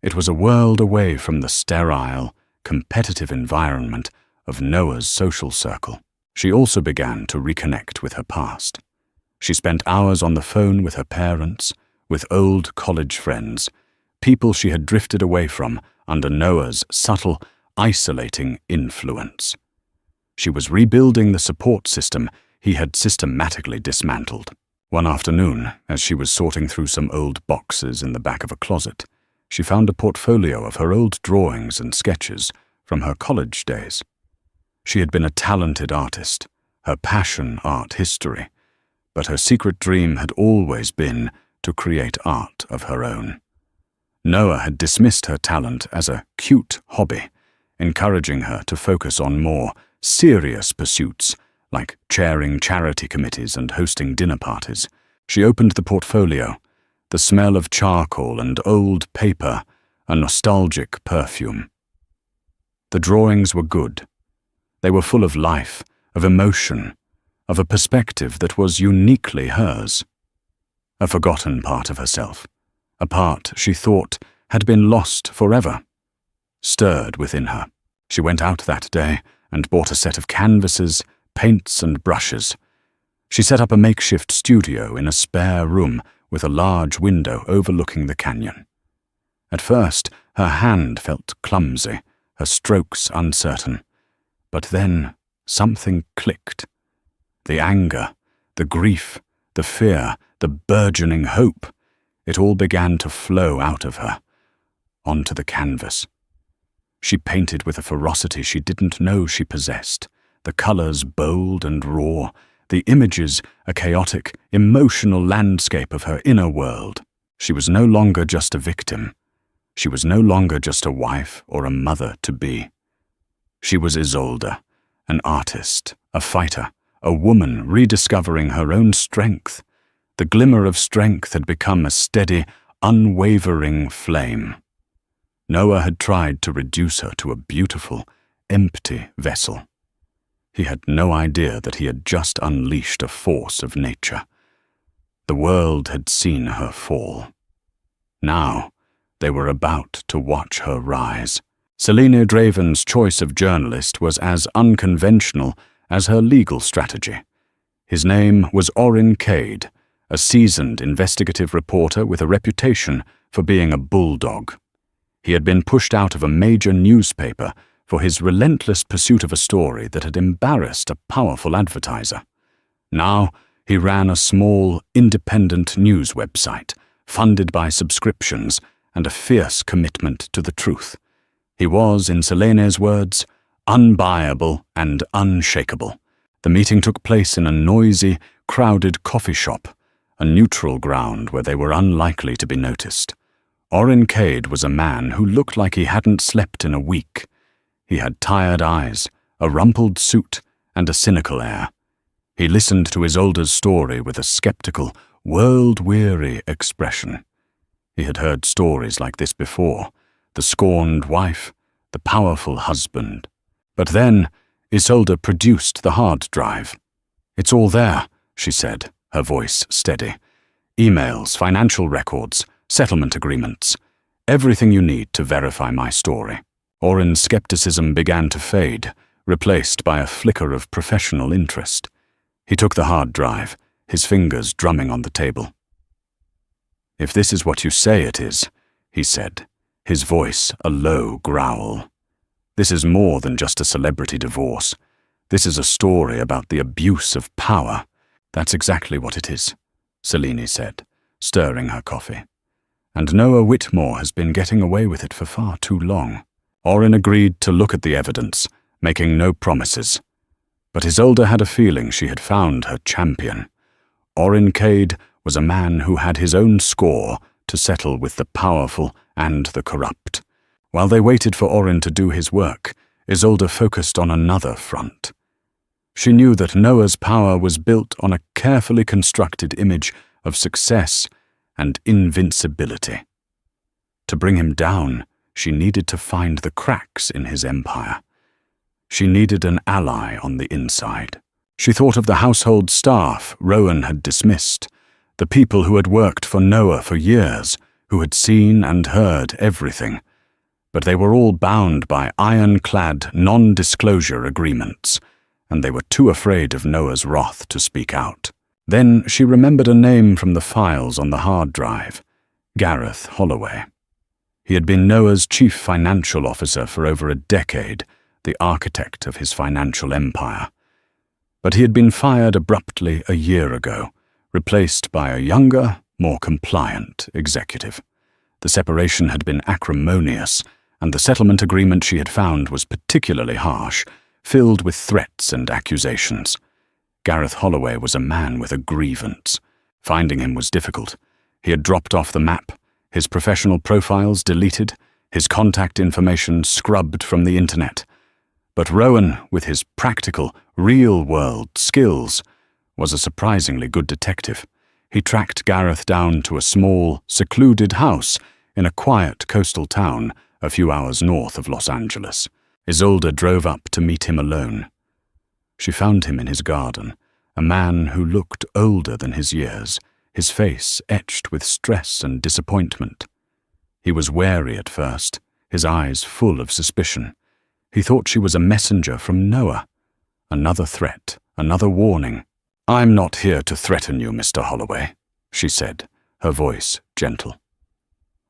It was a world away from the sterile, competitive environment of Noah's social circle. She also began to reconnect with her past. She spent hours on the phone with her parents, with old college friends, people she had drifted away from under Noah's subtle, isolating influence. She was rebuilding the support system he had systematically dismantled. One afternoon, as she was sorting through some old boxes in the back of a closet, she found a portfolio of her old drawings and sketches from her college days. She had been a talented artist, her passion art history, but her secret dream had always been to create art of her own. Noah had dismissed her talent as a cute hobby, encouraging her to focus on more serious pursuits like chairing charity committees and hosting dinner parties. She opened the portfolio, the smell of charcoal and old paper, a nostalgic perfume. The drawings were good. They were full of life, of emotion, of a perspective that was uniquely hers. A forgotten part of herself, a part she thought had been lost forever, stirred within her. She went out that day and bought a set of canvases, paints and brushes. She set up a makeshift studio in a spare room with a large window overlooking the canyon. At first, her hand felt clumsy, her strokes uncertain. But then something clicked. The anger, the grief, the fear, the burgeoning hope, it all began to flow out of her, onto the canvas. She painted with a ferocity she didn't know she possessed, the colors bold and raw, the images a chaotic, emotional landscape of her inner world. She was no longer just a victim. She was no longer just a wife or a mother-to-be. She was Isolde, an artist, a fighter, a woman rediscovering her own strength. The glimmer of strength had become a steady, unwavering flame. Noah had tried to reduce her to a beautiful, empty vessel. He had no idea that he had just unleashed a force of nature. The world had seen her fall. Now, they were about to watch her rise. Céline Dreven's choice of journalist was as unconventional as her legal strategy. His name was Orin Cade, a seasoned investigative reporter with a reputation for being a bulldog. He had been pushed out of a major newspaper for his relentless pursuit of a story that had embarrassed a powerful advertiser. Now, He ran a small, independent news website, funded by subscriptions and a fierce commitment to the truth. He was, in Selene's words, unbuyable and unshakable. The meeting took place in a noisy, crowded coffee shop, a neutral ground where they were unlikely to be noticed. Orin Cade was a man who looked like he hadn't slept in a week. He had tired eyes, a rumpled suit, and a cynical air. He listened to Isolde's story with a skeptical, world-weary expression. He had heard stories like this before, the scorned wife, the powerful husband. But then Isolde produced the hard drive. "It's all there," she said, her voice steady. "Emails, financial records, settlement agreements, everything you need to verify my story." Orin's skepticism began to fade, replaced by a flicker of professional interest. He took the hard drive, his fingers drumming on the table. "If this is what you say it is," he said, his voice a low growl, "this is more than just a celebrity divorce. This is a story about the abuse of power." "That's exactly what it is," Selene said, stirring her coffee. "And Noah Whitmore has been getting away with it for far too long." Orin agreed to look at the evidence, making no promises. But Isolde had a feeling she had found her champion. Orin Cade was a man who had his own score to settle with the powerful and the corrupt. While they waited for Orin to do his work, Isolde focused on another front. She knew that Noah's power was built on a carefully constructed image of success and invincibility. To bring him down, she needed to find the cracks in his empire. She needed an ally on the inside. She thought of the household staff Rowan had dismissed, the people who had worked for Noah for years, who had seen and heard everything. But they were all bound by ironclad non-disclosure agreements, and they were too afraid of Noah's wrath to speak out. Then she remembered a name from the files on the hard drive, Gareth Holloway. He had been Noah's chief financial officer for over a decade, the architect of his financial empire. But he had been fired abruptly a year ago, replaced by a younger, more compliant executive. The separation had been acrimonious, and the settlement agreement she had found was particularly harsh, filled with threats and accusations. Gareth Holloway was a man with a grievance. Finding him was difficult. He had dropped off the map, his professional profiles deleted, his contact information scrubbed from the internet. But Rowan, with his practical, real-world skills, was a surprisingly good detective. He tracked Gareth down to a small, secluded house in a quiet coastal town a few hours north of Los Angeles. Isolde drove up to meet him alone. She found him in his garden, a man who looked older than his years, his face etched with stress and disappointment. He was wary at first, his eyes full of suspicion. He thought she was a messenger from Noah. Another threat, another warning. "I'm not here to threaten you, Mr. Holloway," she said, her voice gentle.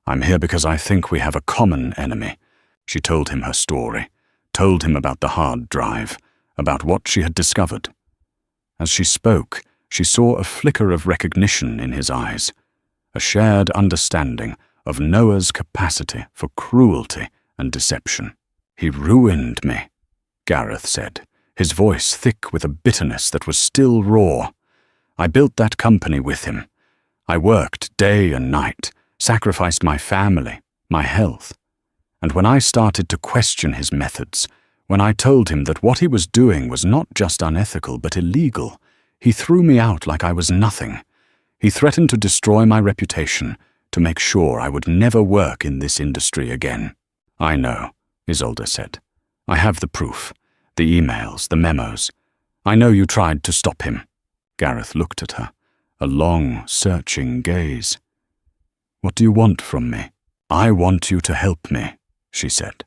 "I'm here because I think we have a common enemy." She told him her story, told him about the hard drive, about what she had discovered. As she spoke, she saw a flicker of recognition in his eyes, a shared understanding of Noah's capacity for cruelty and deception. "He ruined me," Gareth said, his voice thick with a bitterness that was still raw. "I built that company with him. I worked day and night, sacrificed my family, my health. And when I started to question his methods, when I told him that what he was doing was not just unethical but illegal, he threw me out like I was nothing. He threatened to destroy my reputation, to make sure I would never work in this industry again." "I know," Isolde said. "I have the proof, the emails, the memos. I know you tried to stop him." Gareth looked at her, a long, searching gaze. "What do you want from me?" "I want you to help me," she said.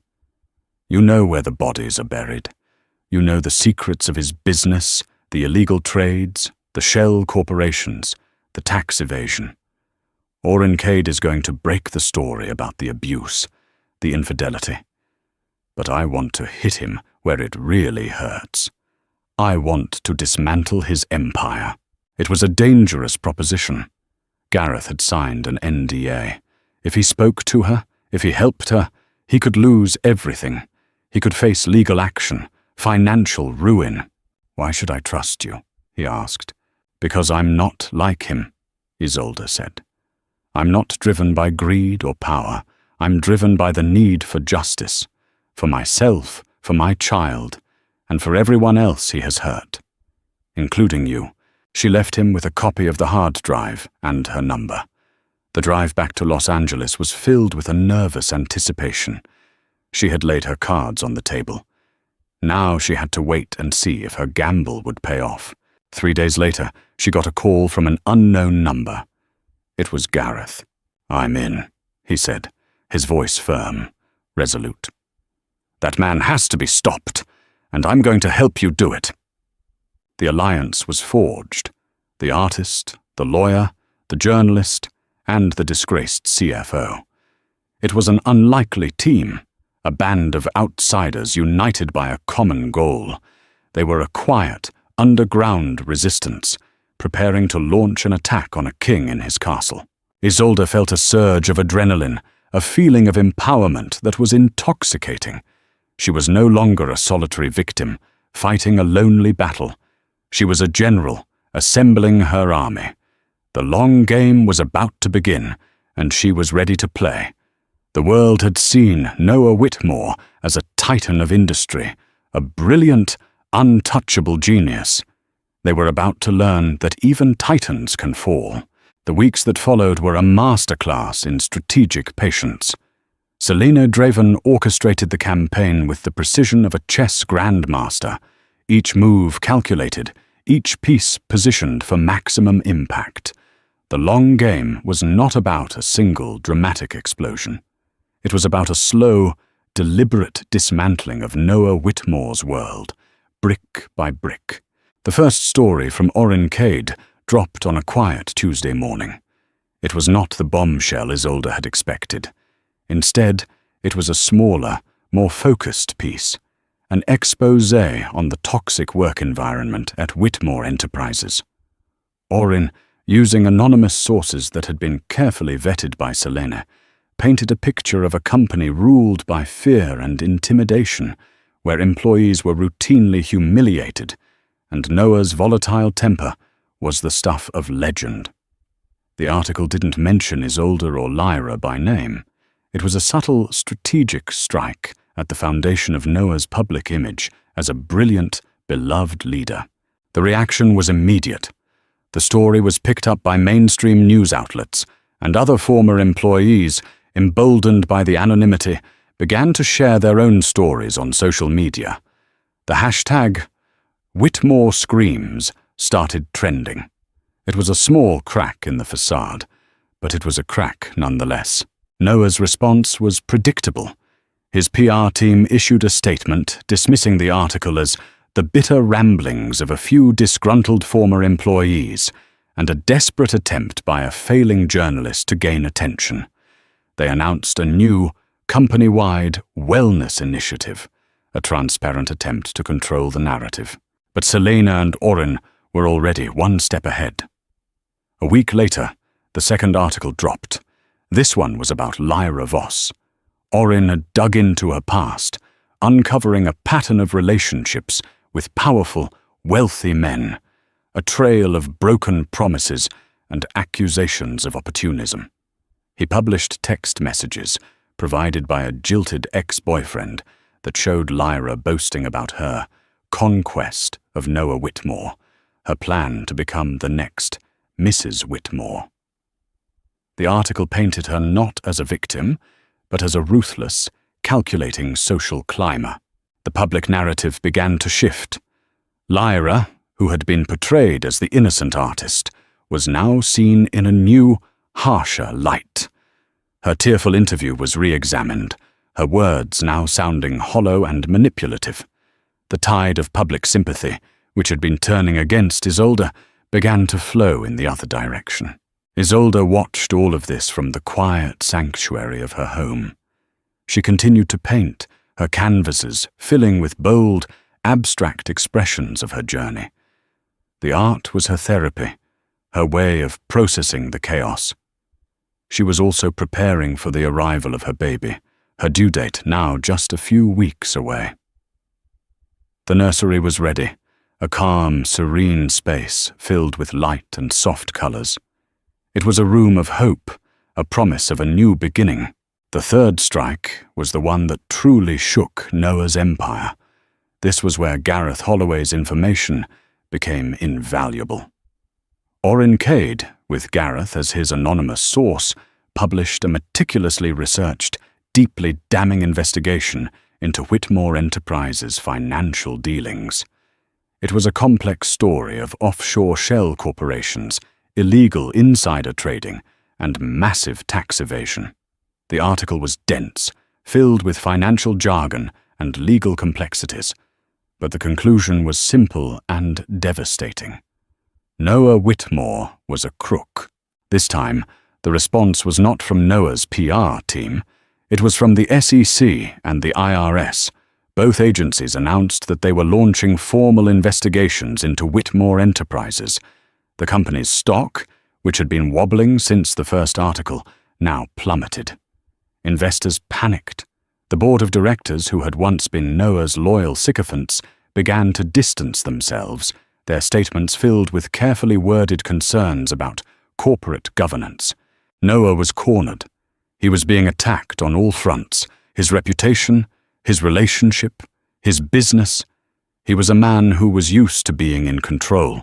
"You know where the bodies are buried. You know the secrets of his business, the illegal trades, the shell corporations, the tax evasion. Orin Cade is going to break the story about the abuse, the infidelity. But I want to hit him where it really hurts. I want to dismantle his empire." It was a dangerous proposition. Gareth had signed an NDA. If he spoke to her, if he helped her, he could lose everything. He could face legal action, financial ruin. "Why should I trust you?" he asked. "Because I'm not like him," Isolde said. "I'm not driven by greed or power. I'm driven by the need for justice, for myself, for my child, and for everyone else he has hurt, including you." She left him with a copy of the hard drive and her number. The drive back to Los Angeles was filled with a nervous anticipation. She had laid her cards on the table. Now she had to wait and see if her gamble would pay off. 3 days later, she got a call from an unknown number. It was Gareth. "I'm in," he said, his voice firm, resolute. "That man has to be stopped, and I'm going to help you do it." The alliance was forged. The artist, the lawyer, the journalist, and the disgraced CFO. It was an unlikely team, a band of outsiders united by a common goal. They were a quiet, underground resistance, preparing to launch an attack on a king in his castle. Isolde felt a surge of adrenaline, a feeling of empowerment that was intoxicating. She was no longer a solitary victim, fighting a lonely battle. She was a general, assembling her army. The long game was about to begin, and she was ready to play. The world had seen Noah Whitmore as a titan of industry, a brilliant, untouchable genius. They were about to learn that even titans can fall. The weeks that followed were a masterclass in strategic patience. Selena Draven orchestrated the campaign with the precision of a chess grandmaster, each move calculated, each piece positioned for maximum impact. The long game was not about a single dramatic explosion. It was about a slow, deliberate dismantling of Noah Whitmore's world, brick by brick. The first story from Orrin Cade dropped on a quiet Tuesday morning. It was not the bombshell Isolde had expected. Instead, it was a smaller, more focused piece, an exposé on the toxic work environment at Whitmore Enterprises. Orrin, using anonymous sources that had been carefully vetted by Selena, painted a picture of a company ruled by fear and intimidation, where employees were routinely humiliated, and Noah's volatile temper was the stuff of legend. The article didn't mention Isolde or Lyra by name. It was a subtle, strategic strike at the foundation of Noah's public image as a brilliant, beloved leader. The reaction was immediate. The story was picked up by mainstream news outlets, and other former employees, emboldened by the anonymity, began to share their own stories on social media. The hashtag Whitmore Screams started trending. It was a small crack in the facade, but it was a crack nonetheless. Noah's response was predictable. His PR team issued a statement dismissing the article as the bitter ramblings of a few disgruntled former employees and a desperate attempt by a failing journalist to gain attention. They announced a new, company-wide wellness initiative, a transparent attempt to control the narrative. But Selena and Orrin were already one step ahead. A week later, the second article dropped. This one was about Lyra Voss. Orrin had dug into her past, uncovering a pattern of relationships with powerful, wealthy men, a trail of broken promises and accusations of opportunism. He published text messages provided by a jilted ex-boyfriend that showed Lyra boasting about her conquest of Noah Whitmore, her plan to become the next Mrs. Whitmore. The article painted her not as a victim, but as a ruthless, calculating social climber. The public narrative began to shift. Lyra, who had been portrayed as the innocent artist, was now seen in a new, harsher light. Her tearful interview was re-examined, her words now sounding hollow and manipulative. The tide of public sympathy, which had been turning against Isolde, began to flow in the other direction. Isolde watched all of this from the quiet sanctuary of her home. She continued to paint, her canvases filling with bold, abstract expressions of her journey. The art was her therapy, her way of processing the chaos. She was also preparing for the arrival of her baby, her due date now just a few weeks away. The nursery was ready, a calm, serene space filled with light and soft colors. It was a room of hope, a promise of a new beginning. The third strike was the one that truly shook Noah's empire. This was where Gareth Holloway's information became invaluable. Orrin-Cade, with Gareth as his anonymous source, published a meticulously researched, deeply damning investigation into Whitmore Enterprises' financial dealings. It was a complex story of offshore shell corporations, illegal insider trading, and massive tax evasion. The article was dense, filled with financial jargon and legal complexities, but the conclusion was simple and devastating. Noah Whitmore was a crook. This time, the response was not from Noah's PR team. It was from the SEC and the IRS. Both agencies announced that they were launching formal investigations into Whitmore Enterprises. The company's stock, which had been wobbling since the first article, now plummeted. Investors panicked. The board of directors, who had once been Noah's loyal sycophants, began to distance themselves, their statements filled with carefully worded concerns about corporate governance. Noah was cornered. He was being attacked on all fronts: his reputation, his relationship, his business. He was a man who was used to being in control,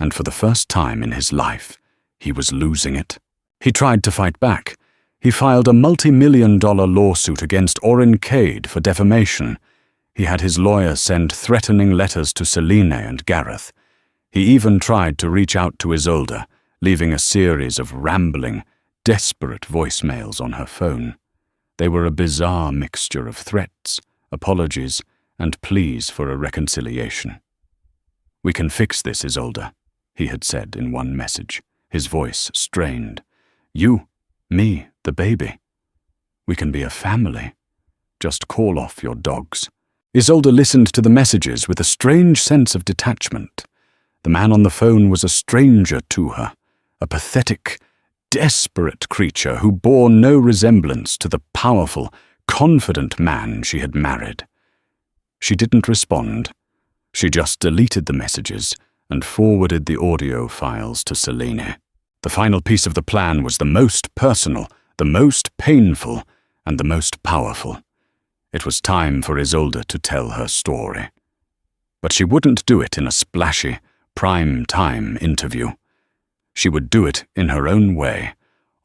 and for the first time in his life, he was losing it. He tried to fight back. He filed a multi-million-dollar lawsuit against Orrin-Cade for defamation. He had his lawyer send threatening letters to Selene and Gareth. He even tried to reach out to Isolde, leaving a series of rambling, desperate voicemails on her phone. They were a bizarre mixture of threats, apologies, and pleas for a reconciliation. "We can fix this, Isolde," he had said in one message, his voice strained. "You, me, the baby. We can be a family. Just call off your dogs." Isolde listened to the messages with a strange sense of detachment. The man on the phone was a stranger to her, a pathetic, desperate creature who bore no resemblance to the powerful, confident man she had married. She didn't respond. She just deleted the messages and forwarded the audio files to Selene. The final piece of the plan was the most personal, the most painful, and the most powerful. It was time for Isolde to tell her story. But she wouldn't do it in a splashy, prime-time interview. She would do it in her own way,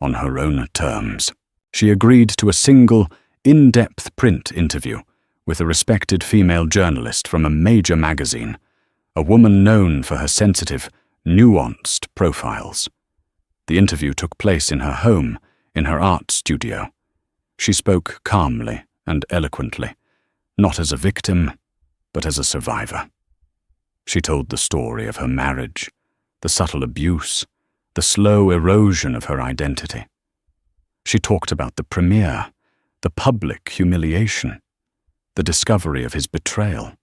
on her own terms. She agreed to a single, in-depth print interview with a respected female journalist from a major magazine, a woman known for her sensitive, nuanced profiles. The interview took place in her home, in her art studio. She spoke calmly and eloquently, not as a victim, but as a survivor. She told the story of her marriage, the subtle abuse, the slow erosion of her identity. She talked about the premiere, the public humiliation, the discovery of his betrayal.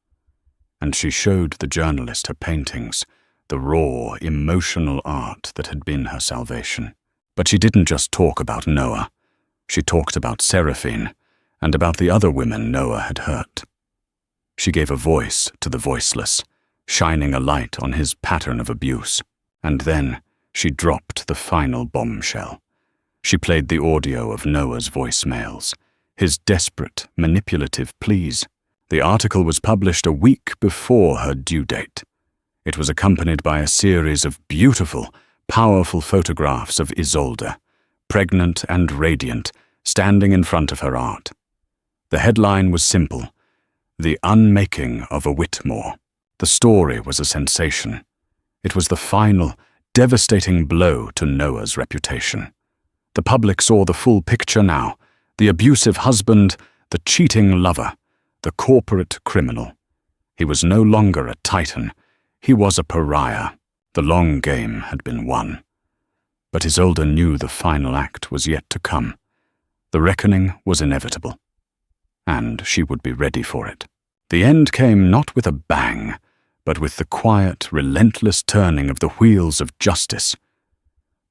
And she showed the journalist her paintings, the raw, emotional art that had been her salvation. But she didn't just talk about Noah. She talked about Seraphine and about the other women Noah had hurt. She gave a voice to the voiceless, shining a light on his pattern of abuse. And then she dropped the final bombshell. She played the audio of Noah's voicemails, his desperate, manipulative pleas. The article was published a week before her due date. It was accompanied by a series of beautiful, powerful photographs of Isolde, pregnant and radiant, standing in front of her art. The headline was simple: "The Unmaking of a Whitmore." The story was a sensation. It was the final, devastating blow to Noah's reputation. The public saw the full picture now: the abusive husband, the cheating lover, the corporate criminal. He was no longer a titan. He was a pariah. The long game had been won. But Isolde knew the final act was yet to come. The reckoning was inevitable, and she would be ready for it. The end came not with a bang, but with the quiet, relentless turning of the wheels of justice.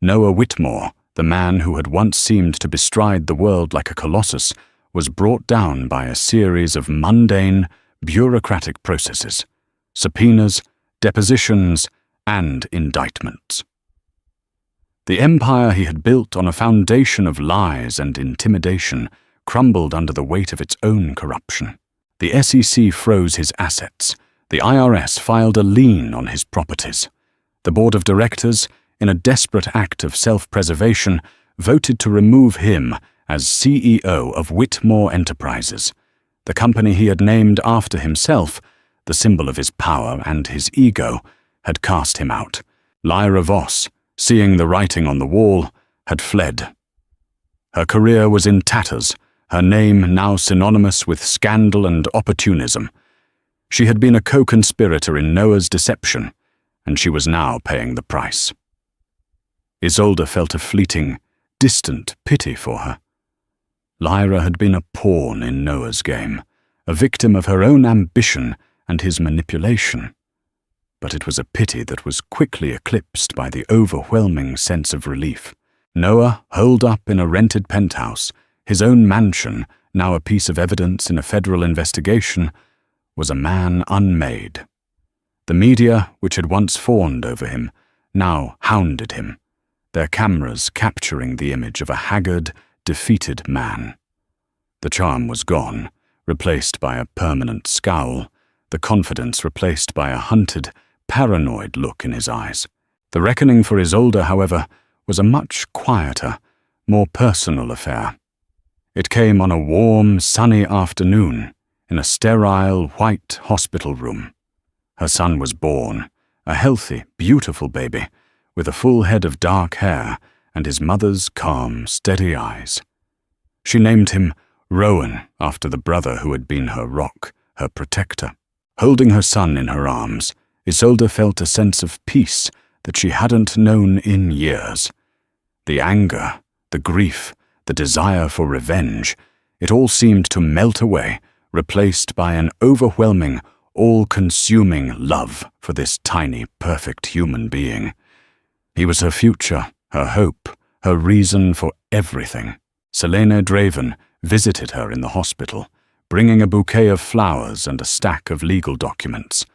Noah Whitmore, the man who had once seemed to bestride the world like a colossus, was brought down by a series of mundane, bureaucratic processes, subpoenas, depositions, and indictments. The empire he had built on a foundation of lies and intimidation crumbled under the weight of its own corruption. The SEC froze his assets. The IRS filed a lien on his properties. The board of directors, in a desperate act of self-preservation, voted to remove him as CEO of Whitmore Enterprises, the company he had named after himself, the symbol of his power and his ego, had cast him out. Lyra Voss, seeing the writing on the wall, had fled. Her career was in tatters, her name now synonymous with scandal and opportunism. She had been a co-conspirator in Noah's deception, and she was now paying the price. Isolde felt a fleeting, distant pity for her. Lyra had been a pawn in Noah's game, a victim of her own ambition and his manipulation. But it was a pity that was quickly eclipsed by the overwhelming sense of relief. Noah, holed up in a rented penthouse, his own mansion, now a piece of evidence in a federal investigation, was a man unmade. The media, which had once fawned over him, now hounded him, their cameras capturing the image of a haggard, defeated man. The charm was gone, replaced by a permanent scowl, the confidence replaced by a hunted, paranoid look in his eyes. The reckoning for Isolde, however, was a much quieter, more personal affair. It came on a warm, sunny afternoon in a sterile, white hospital room. Her son was born, a healthy, beautiful baby, with a full head of dark hair and his mother's calm, steady eyes. She named him Rowan after the brother who had been her rock, her protector. Holding her son in her arms, Isolde felt a sense of peace that she hadn't known in years. The anger, the grief, the desire for revenge, it all seemed to melt away, replaced by an overwhelming, all-consuming love for this tiny, perfect human being. He was her future, her hope, her reason for everything. Selena Draven visited her in the hospital, bringing a bouquet of flowers and a stack of legal documents.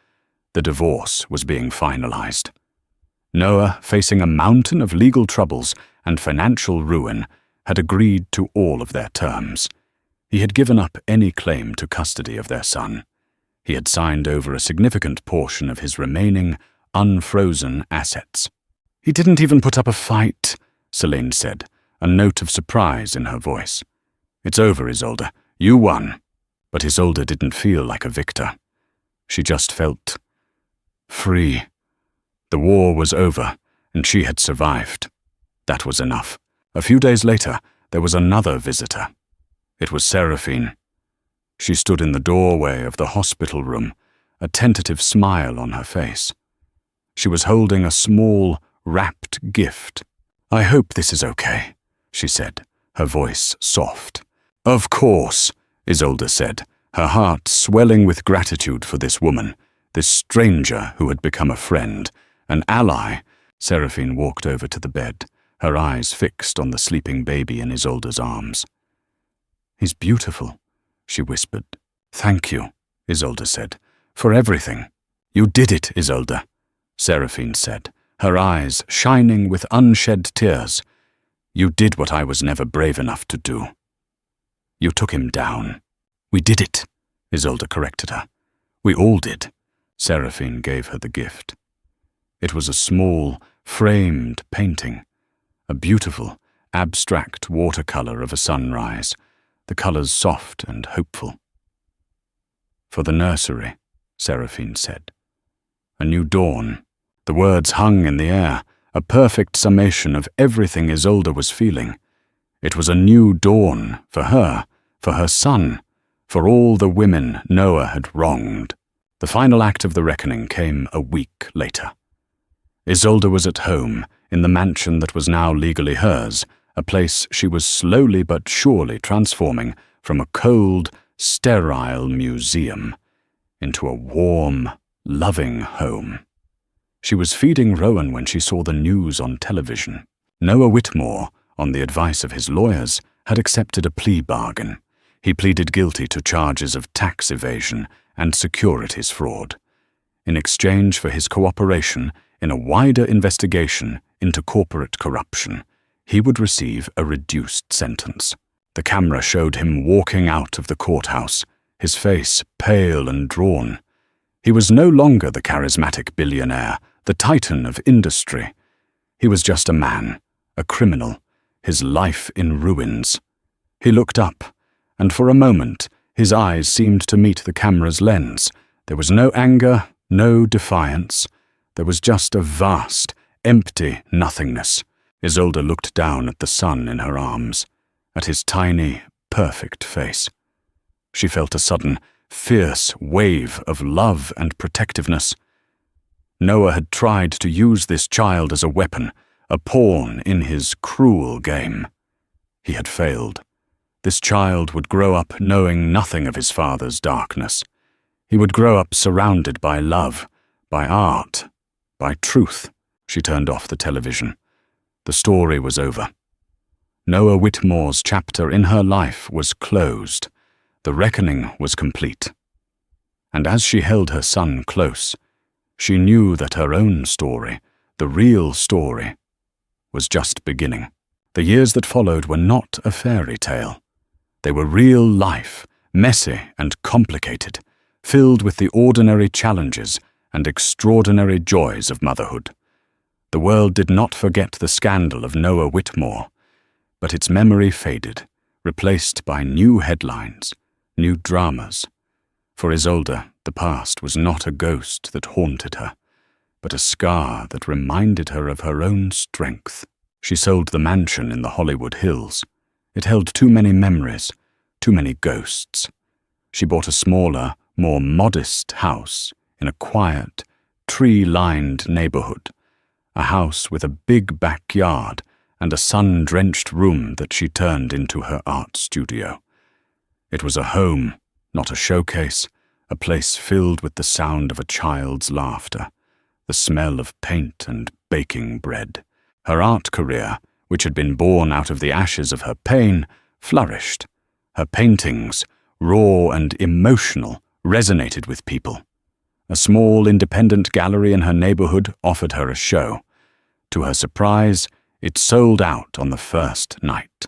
The divorce was being finalized. Noah, facing a mountain of legal troubles and financial ruin, had agreed to all of their terms. He had given up any claim to custody of their son. He had signed over a significant portion of his remaining, unfrozen assets. "He didn't even put up a fight," Selene said, a note of surprise in her voice. "It's over, Isolde. You won." But Isolde didn't feel like a victor. She just felt free. The war was over, and she had survived. That was enough. A few days later, there was another visitor. It was Seraphine. She stood in the doorway of the hospital room, a tentative smile on her face. She was holding a small, wrapped gift. "I hope this is okay," she said, her voice soft. "Of course," Isolde said, her heart swelling with gratitude for this woman, this stranger who had become a friend, an ally. Seraphine walked over to the bed, her eyes fixed on the sleeping baby in Isolde's arms. "He's beautiful," she whispered. "Thank you," Isolde said, "for everything." "You did it, Isolde," Seraphine said, her eyes shining with unshed tears. "You did what I was never brave enough to do. You took him down." "We did it," Isolde corrected her. "We all did." Seraphine gave her the gift. It was a small, framed painting, a beautiful, abstract watercolor of a sunrise, the colors soft and hopeful. "For the nursery," Seraphine said. "A new dawn." The words hung in the air, a perfect summation of everything Isolde was feeling. It was a new dawn for her son, for all the women Noah had wronged. The final act of the reckoning came a week later. Isolde was at home, in the mansion that was now legally hers, a place she was slowly but surely transforming from a cold, sterile museum into a warm, loving home. She was feeding Rowan when she saw the news on television. Noah Whitmore, on the advice of his lawyers, had accepted a plea bargain. He pleaded guilty to charges of tax evasion and securities fraud. In exchange for his cooperation in a wider investigation into corporate corruption, he would receive a reduced sentence. The camera showed him walking out of the courthouse, his face pale and drawn. He was no longer the charismatic billionaire, the titan of industry. He was just a man, a criminal, his life in ruins. He looked up, and for a moment his eyes seemed to meet the camera's lens. There was no anger, no defiance. There was just a vast, empty nothingness. Isolde looked down at the son in her arms, at his tiny, perfect face. She felt a sudden, fierce wave of love and protectiveness. Noah had tried to use this child as a weapon, a pawn in his cruel game. He had failed. This child would grow up knowing nothing of his father's darkness. He would grow up surrounded by love, by art, by truth. She turned off the television. The story was over. Noah Whitmore's chapter in her life was closed. The reckoning was complete. And as she held her son close, she knew that her own story, the real story, was just beginning. The years that followed were not a fairy tale. They were real life, messy and complicated, filled with the ordinary challenges and extraordinary joys of motherhood. The world did not forget the scandal of Noah Whitmore, but its memory faded, replaced by new headlines, new dramas. For Isolde, the past was not a ghost that haunted her, but a scar that reminded her of her own strength. She sold the mansion in the Hollywood Hills. It held too many memories, too many ghosts. She bought a smaller, more modest house in a quiet, tree-lined neighborhood, a house with a big backyard and a sun-drenched room that she turned into her art studio. It was a home, not a showcase, a place filled with the sound of a child's laughter, the smell of paint and baking bread. Her art career, which had been born out of the ashes of her pain, flourished. Her paintings, raw and emotional, resonated with people. A small independent gallery in her neighborhood offered her a show. To her surprise, it sold out on the first night.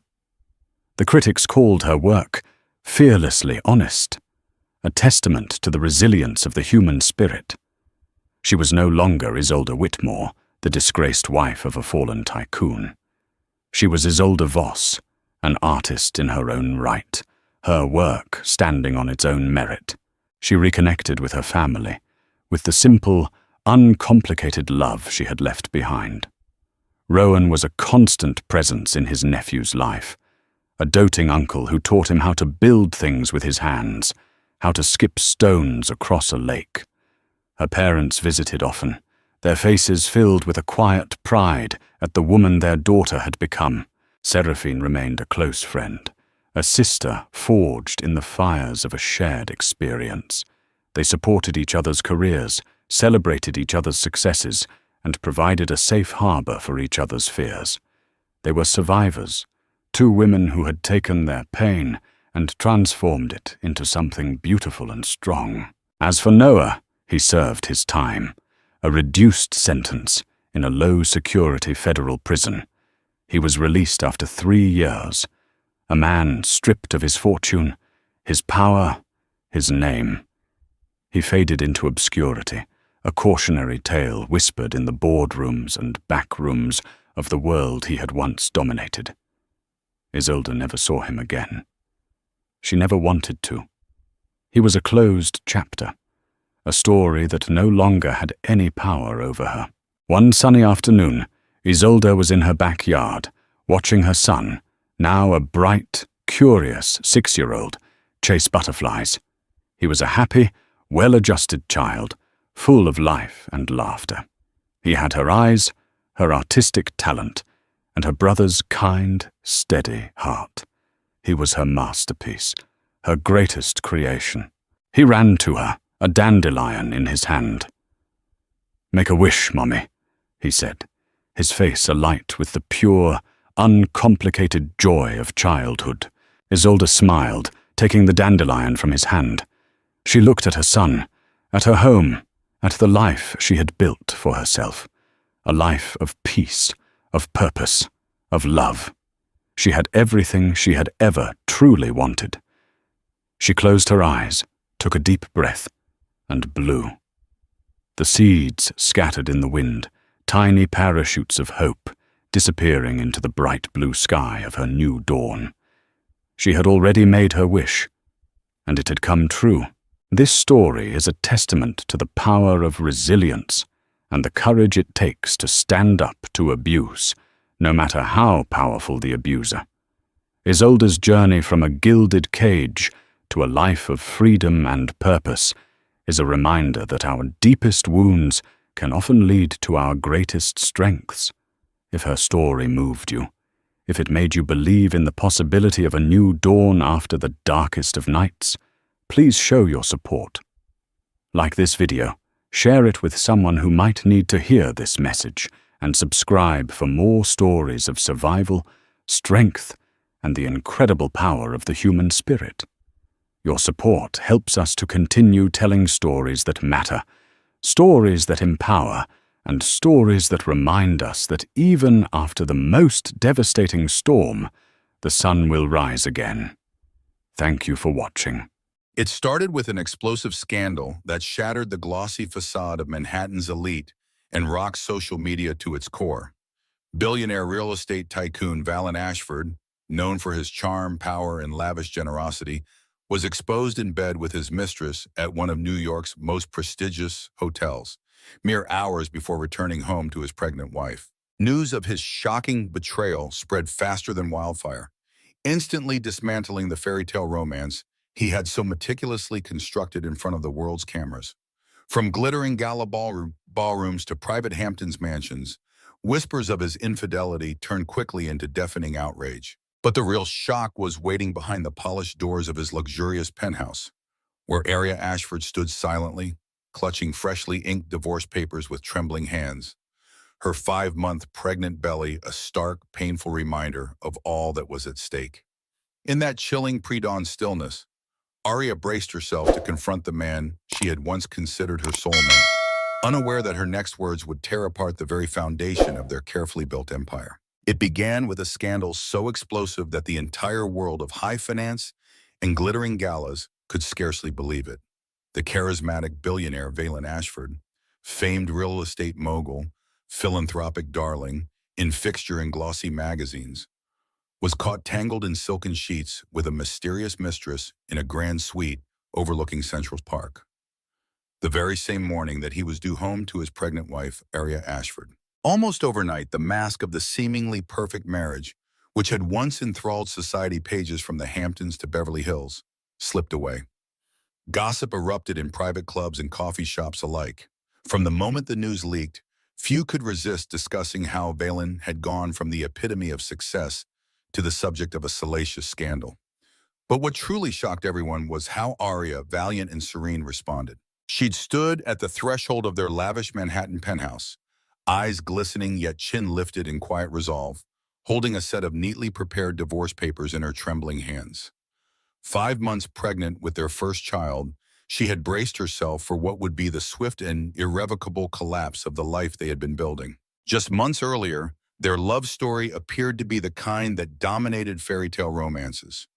The critics called her work fearlessly honest, a testament to the resilience of the human spirit. She was no longer Isolde Whitmore, the disgraced wife of a fallen tycoon. She was Isolde Voss, an artist in her own right, her work standing on its own merit. She reconnected with her family, with the simple, uncomplicated love she had left behind. Rowan was a constant presence in his nephew's life, a doting uncle who taught him how to build things with his hands, how to skip stones across a lake. Her parents visited often, their faces filled with a quiet pride at the woman their daughter had become. Seraphine remained a close friend, a sister forged in the fires of a shared experience. They supported each other's careers, celebrated each other's successes, and provided a safe harbor for each other's fears. They were survivors, two women who had taken their pain and transformed it into something beautiful and strong. As for Noah, he served his time, a reduced sentence in a low-security federal prison. He was released after 3 years, a man stripped of his fortune, his power, his name. He faded into obscurity, a cautionary tale whispered in the boardrooms and back rooms of the world he had once dominated. Isolde never saw him again. She never wanted to. He was a closed chapter, a story that no longer had any power over her. One sunny afternoon, Isolde was in her backyard, watching her son, now a bright, curious 6-year-old, chase butterflies. He was a happy, well-adjusted child, full of life and laughter. He had her eyes, her artistic talent, and her brother's kind, steady heart. He was her masterpiece, her greatest creation. He ran to her, a dandelion in his hand. "Make a wish, Mommy," he said, his face alight with the pure, uncomplicated joy of childhood. Isolde smiled, taking the dandelion from his hand. She looked at her son, at her home, at the life she had built for herself. A life of peace, of purpose, of love. She had everything she had ever truly wanted. She closed her eyes, took a deep breath, and blew. The seeds scattered in the wind, tiny parachutes of hope, disappearing into the bright blue sky of her new dawn. She had already made her wish, and it had come true. This story is a testament to the power of resilience and the courage it takes to stand up to abuse, no matter how powerful the abuser. Isolde's journey from a gilded cage to a life of freedom and purpose is a reminder that our deepest wounds can often lead to our greatest strengths. If her story moved you, if it made you believe in the possibility of a new dawn after the darkest of nights, please show your support. Like this video, share it with someone who might need to hear this message, and subscribe for more stories of survival, strength, and the incredible power of the human spirit. Your support helps us to continue telling stories that matter, stories that empower, and stories that remind us that even after the most devastating storm, the sun will rise again. Thank you for watching. It started with an explosive scandal that shattered the glossy facade of Manhattan's elite and rocked social media to its core. Billionaire real estate tycoon Valin Ashford, known for his charm, power, and lavish generosity, was exposed in bed with his mistress at one of New York's most prestigious hotels, mere hours before returning home to his pregnant wife. News of his shocking betrayal spread faster than wildfire, instantly dismantling the fairy tale romance he had so meticulously constructed in front of the world's cameras. From glittering gala ballrooms to private Hamptons mansions, whispers of his infidelity turned quickly into deafening outrage. But the real shock was waiting behind the polished doors of his luxurious penthouse, where Arya Ashford stood silently, clutching freshly inked divorce papers with trembling hands, her 5-month pregnant belly a stark, painful reminder of all that was at stake. In that chilling pre-dawn stillness, Arya braced herself to confront the man she had once considered her soulmate, unaware that her next words would tear apart the very foundation of their carefully built empire. It began with a scandal so explosive that the entire world of high finance and glittering galas could scarcely believe it. The charismatic billionaire Valin Ashford, famed real estate mogul, philanthropic darling, in fixture in glossy magazines, was caught tangled in silken sheets with a mysterious mistress in a grand suite overlooking Central Park, the very same morning that he was due home to his pregnant wife, Arya Ashford. Almost overnight, the mask of the seemingly perfect marriage, which had once enthralled society pages from the Hamptons to Beverly Hills, slipped away. Gossip erupted in private clubs and coffee shops alike. From the moment the news leaked, few could resist discussing how Valin had gone from the epitome of success to the subject of a salacious scandal. But what truly shocked everyone was how Arya, valiant and serene, responded. She'd stood at the threshold of their lavish Manhattan penthouse, eyes glistening yet chin lifted in quiet resolve, holding a set of neatly prepared divorce papers in her trembling hands. 5 months pregnant with their first child, she had braced herself for what would be the swift and irrevocable collapse of the life they had been building. Just months earlier, their love story appeared to be the kind that dominated fairy tale romances.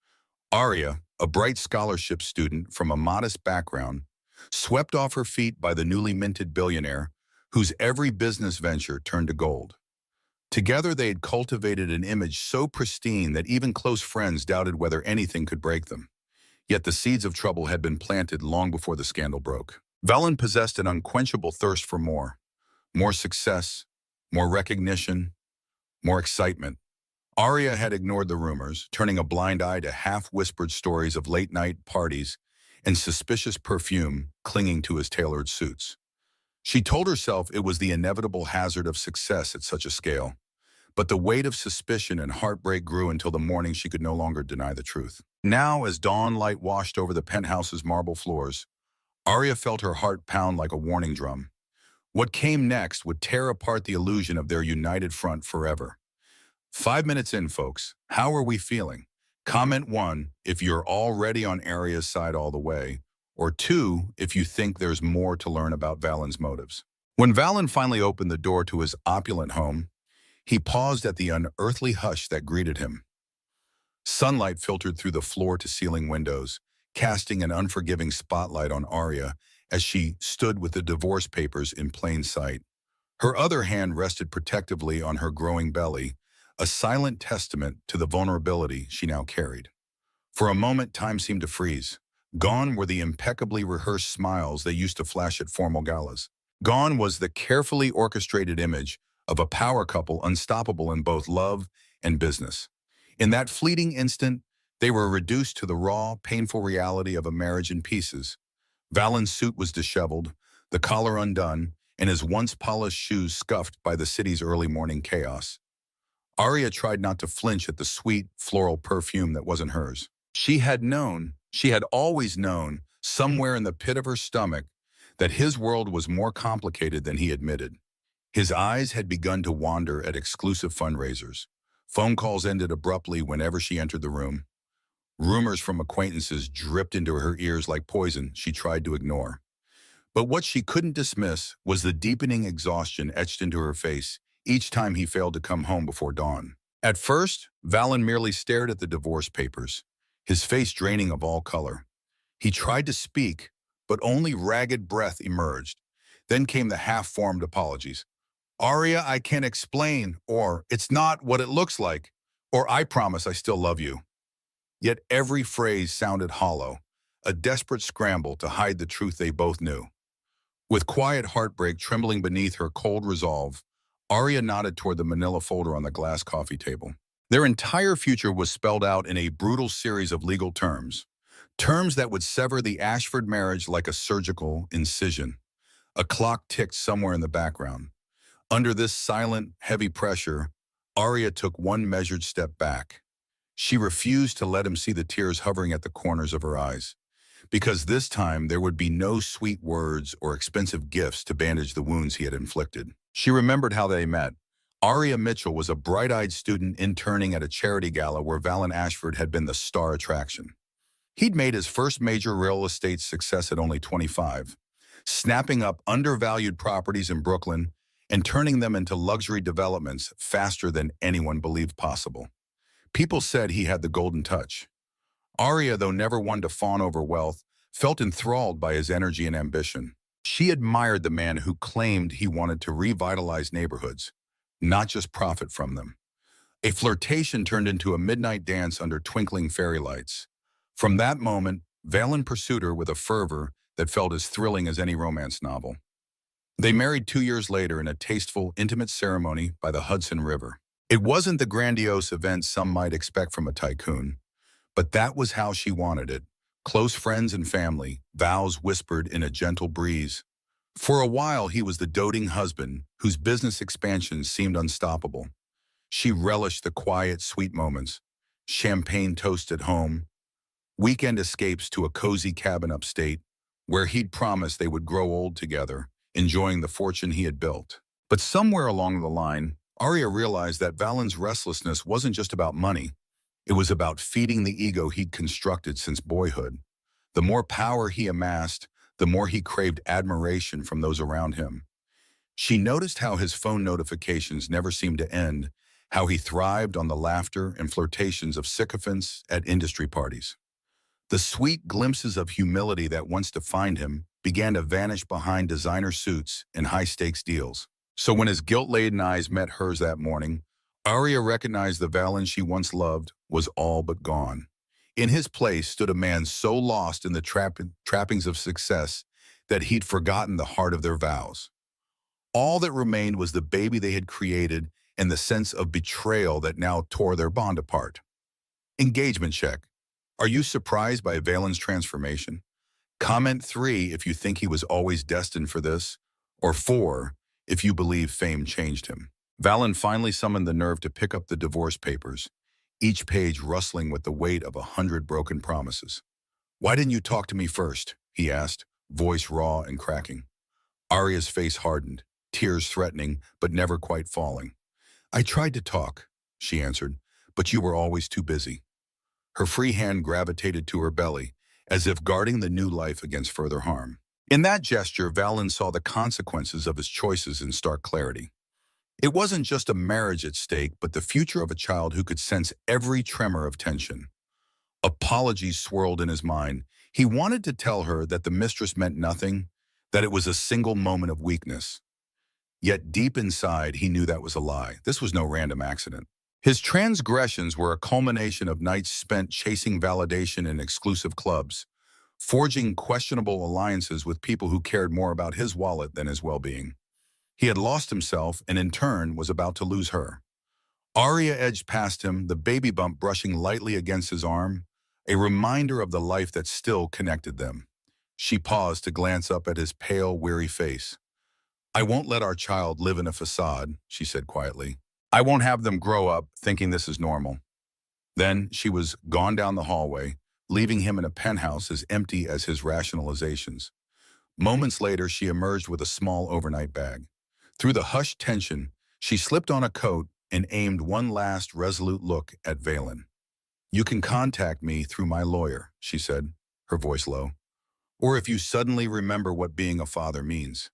Arya, a bright scholarship student from a modest background, swept off her feet by the newly minted billionaire, whose every business venture turned to gold. Together they had cultivated an image so pristine that even close friends doubted whether anything could break them. Yet the seeds of trouble had been planted long before the scandal broke. Valin possessed an unquenchable thirst for more. More success, more recognition, more excitement. Arya had ignored the rumors, turning a blind eye to half-whispered stories of late-night parties and suspicious perfume clinging to his tailored suits. She told herself it was the inevitable hazard of success at such a scale, but the weight of suspicion and heartbreak grew until the morning she could no longer deny the truth. Now, as dawn light washed over the penthouse's marble floors, Arya felt her heart pound like a warning drum. What came next would tear apart the illusion of their united front forever. 5 minutes in, folks. How are we feeling? Comment 1 if you're already on Arya's side all the way, or 2 if you think there's more to learn about Valen's motives. When Valen finally opened the door to his opulent home, he paused at the unearthly hush that greeted him. Sunlight filtered through the floor-to-ceiling windows, casting an unforgiving spotlight on Arya as she stood with the divorce papers in plain sight. Her other hand rested protectively on her growing belly, a silent testament to the vulnerability she now carried. For a moment, time seemed to freeze. Gone were the impeccably rehearsed smiles they used to flash at formal galas. Gone was the carefully orchestrated image of a power couple unstoppable in both love and business. In that fleeting instant, they were reduced to the raw, painful reality of a marriage in pieces. Valen's suit was disheveled, the collar undone, and his once polished shoes scuffed by the city's early morning chaos. Arya tried not to flinch at the sweet, floral perfume that wasn't hers. She had always known, somewhere in the pit of her stomach, that his world was more complicated than he admitted. His eyes had begun to wander at exclusive fundraisers. Phone calls ended abruptly whenever she entered the room. Rumors from acquaintances dripped into her ears like poison she tried to ignore. But what she couldn't dismiss was the deepening exhaustion etched into her face each time he failed to come home before dawn. At first, Valen merely stared at the divorce papers, his face draining of all color. He tried to speak, but only ragged breath emerged. Then came the half-formed apologies. "Arya, I can't explain," or "it's not what it looks like," or "I promise I still love you." Yet every phrase sounded hollow, a desperate scramble to hide the truth they both knew. With quiet heartbreak trembling beneath her cold resolve, Arya nodded toward the manila folder on the glass coffee table. Their entire future was spelled out in a brutal series of legal terms. Terms that would sever the Ashford marriage like a surgical incision. A clock ticked somewhere in the background. Under this silent, heavy pressure, Arya took one measured step back. She refused to let him see the tears hovering at the corners of her eyes, because this time there would be no sweet words or expensive gifts to bandage the wounds he had inflicted. She remembered how they met. Arya Mitchell was a bright-eyed student interning at a charity gala where Valen Ashford had been the star attraction. He'd made his first major real estate success at only 25, snapping up undervalued properties in Brooklyn and turning them into luxury developments faster than anyone believed possible. People said he had the golden touch. Arya, though never one to fawn over wealth, felt enthralled by his energy and ambition. She admired the man who claimed he wanted to revitalize neighborhoods, not just profit from them. A flirtation turned into a midnight dance under twinkling fairy lights. From that moment, Valen pursued her with a fervor that felt as thrilling as any romance novel. They married 2 years later in a tasteful, intimate ceremony by the Hudson River. It wasn't the grandiose event some might expect from a tycoon, but that was how she wanted it. Close friends and family, vows whispered in a gentle breeze. For a while, he was the doting husband whose business expansion seemed unstoppable. She relished the quiet, sweet moments, champagne toast at home, weekend escapes to a cozy cabin upstate, where he'd promised they would grow old together, enjoying the fortune he had built. But somewhere along the line, Arya realized that Valen's restlessness wasn't just about money. It was about feeding the ego he'd constructed since boyhood. The more power he amassed, the more he craved admiration from those around him. She noticed how his phone notifications never seemed to end, how he thrived on the laughter and flirtations of sycophants at industry parties. The sweet glimpses of humility that once defined him began to vanish behind designer suits and high-stakes deals. So when his guilt-laden eyes met hers that morning, Arya recognized the Valen she once loved was all but gone. In his place stood a man so lost in the trappings of success that he'd forgotten the heart of their vows. All that remained was the baby they had created and the sense of betrayal that now tore their bond apart. Engagement check. Are you surprised by Valen's transformation? Comment 3 if you think he was always destined for this, or 4 if you believe fame changed him. Valen finally summoned the nerve to pick up the divorce papers, each page rustling with the weight of 100 broken promises. "Why didn't you talk to me first?" he asked, voice raw and cracking. Arya's face hardened, tears threatening, but never quite falling. I tried to talk, she answered, but you were always too busy. Her free hand gravitated to her belly, as if guarding the new life against further harm. In that gesture, Valen saw the consequences of his choices in stark clarity. It wasn't just a marriage at stake, but the future of a child who could sense every tremor of tension. Apologies swirled in his mind. He wanted to tell her that the mistress meant nothing, that it was a single moment of weakness. Yet deep inside, he knew that was a lie. This was no random accident. His transgressions were a culmination of nights spent chasing validation in exclusive clubs, forging questionable alliances with people who cared more about his wallet than his well-being. He had lost himself and in turn was about to lose her. Arya edged past him, the baby bump brushing lightly against his arm, a reminder of the life that still connected them. She paused to glance up at his pale, weary face. I won't let our child live in a facade, she said quietly. I won't have them grow up thinking this is normal. Then she was gone down the hallway, leaving him in a penthouse as empty as his rationalizations. Moments later, she emerged with a small overnight bag. Through the hushed tension, she slipped on a coat and aimed one last resolute look at Valen. You can contact me through my lawyer, she said, her voice low. Or if you suddenly remember what being a father means.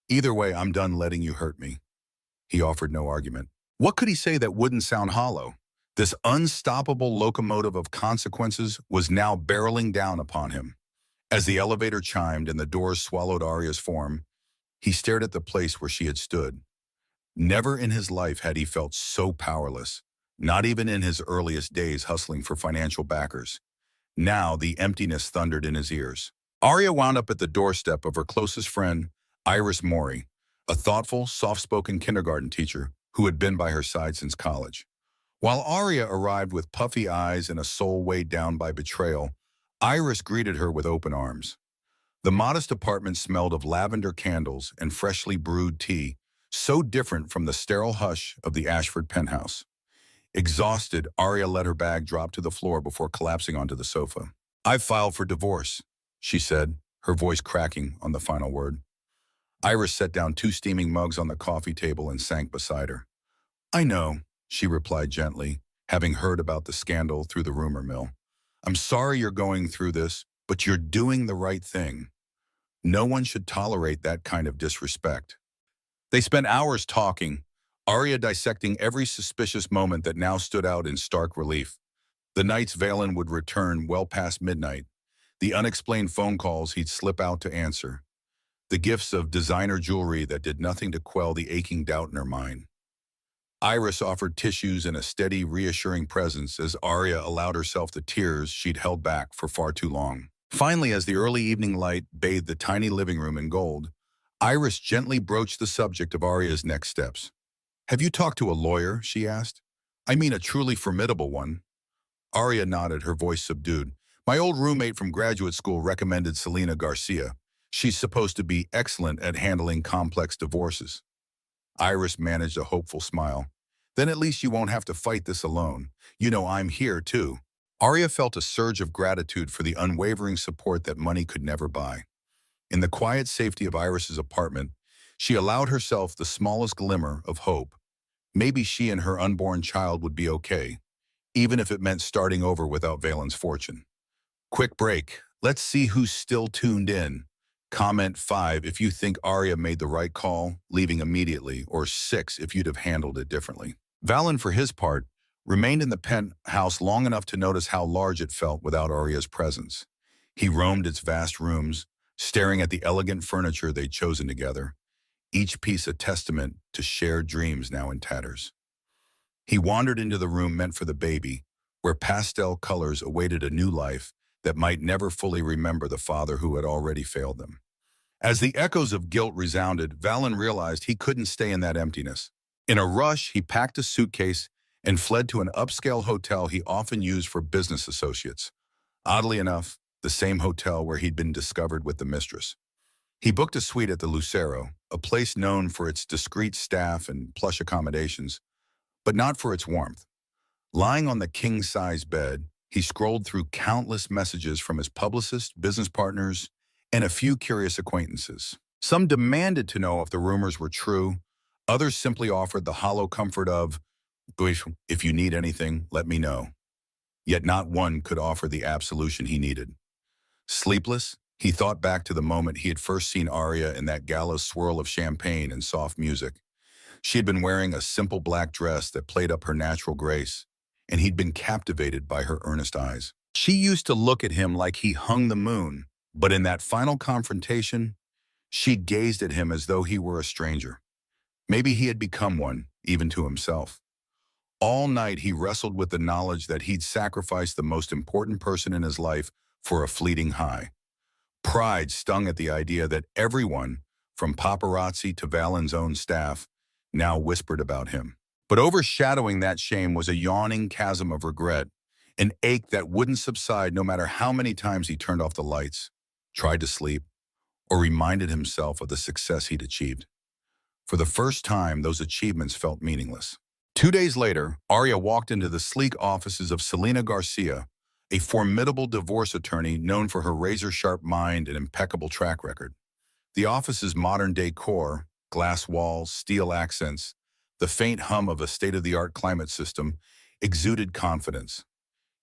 Either way, I'm done letting you hurt me. He offered no argument. What could he say that wouldn't sound hollow? This unstoppable locomotive of consequences was now barreling down upon him. As the elevator chimed and the doors swallowed Arya's form, he stared at the place where she had stood. Never in his life had he felt so powerless, not even in his earliest days hustling for financial backers. Now the emptiness thundered in his ears. Arya wound up at the doorstep of her closest friend, Iris Mori, a thoughtful, soft-spoken kindergarten teacher who had been by her side since college. While Arya arrived with puffy eyes and a soul weighed down by betrayal, Iris greeted her with open arms. The modest apartment smelled of lavender candles and freshly brewed tea, so different from the sterile hush of the Ashford penthouse. Exhausted, Arya let her bag drop to the floor before collapsing onto the sofa. I've filed for divorce, she said, her voice cracking on the final word. Iris set down 2 steaming mugs on the coffee table and sank beside her. I know, she replied gently, having heard about the scandal through the rumor mill. I'm sorry you're going through this, but you're doing the right thing. No one should tolerate that kind of disrespect. They spent hours talking, Arya dissecting every suspicious moment that now stood out in stark relief. The nights Valen would return well past midnight, the unexplained phone calls he'd slip out to answer, the gifts of designer jewelry that did nothing to quell the aching doubt in her mind. Iris offered tissues and a steady, reassuring presence as Arya allowed herself the tears she'd held back for far too long. Finally, as the early evening light bathed the tiny living room in gold, Iris gently broached the subject of Arya's next steps. Have you talked to a lawyer? She asked. I mean a truly formidable one. Arya nodded, her voice subdued. My old roommate from graduate school recommended Selena Garcia. She's supposed to be excellent at handling complex divorces. Iris managed a hopeful smile. Then at least you won't have to fight this alone. You know I'm here, too. Arya felt a surge of gratitude for the unwavering support that money could never buy. In the quiet safety of Iris's apartment, she allowed herself the smallest glimmer of hope. Maybe she and her unborn child would be okay, even if it meant starting over without Valen's fortune. Quick break. Let's see who's still tuned in. Comment 5 if you think Arya made the right call, leaving immediately, or 6 if you'd have handled it differently. Valen, for his part, remained in the penthouse long enough to notice how large it felt without Arya's presence. He roamed its vast rooms, staring at the elegant furniture they'd chosen together, each piece a testament to shared dreams now in tatters. He wandered into the room meant for the baby, where pastel colors awaited a new life that might never fully remember the father who had already failed them. As the echoes of guilt resounded, Valen realized he couldn't stay in that emptiness. In a rush, he packed a suitcase and fled to an upscale hotel he often used for business associates. Oddly enough, the same hotel where he'd been discovered with the mistress. He booked a suite at the Lucero, a place known for its discreet staff and plush accommodations, but not for its warmth. Lying on the king-size bed, he scrolled through countless messages from his publicist, business partners, and a few curious acquaintances. Some demanded to know if the rumors were true. Others simply offered the hollow comfort of, if you need anything, let me know. Yet not one could offer the absolution he needed. Sleepless, he thought back to the moment he had first seen Arya in that gala swirl of champagne and soft music. She had been wearing a simple black dress that played up her natural grace, and he'd been captivated by her earnest eyes. She used to look at him like he hung the moon, but in that final confrontation, she gazed at him as though he were a stranger. Maybe he had become one, even to himself. All night he wrestled with the knowledge that he'd sacrificed the most important person in his life for a fleeting high. Pride stung at the idea that everyone, from paparazzi to Valen's own staff, now whispered about him. But overshadowing that shame was a yawning chasm of regret, an ache that wouldn't subside no matter how many times he turned off the lights, tried to sleep, or reminded himself of the success he'd achieved. For the first time, those achievements felt meaningless. 2 days later, Arya walked into the sleek offices of Selena Garcia, a formidable divorce attorney known for her razor-sharp mind and impeccable track record. The office's modern decor, glass walls, steel accents, the faint hum of a state-of-the-art climate system, exuded confidence.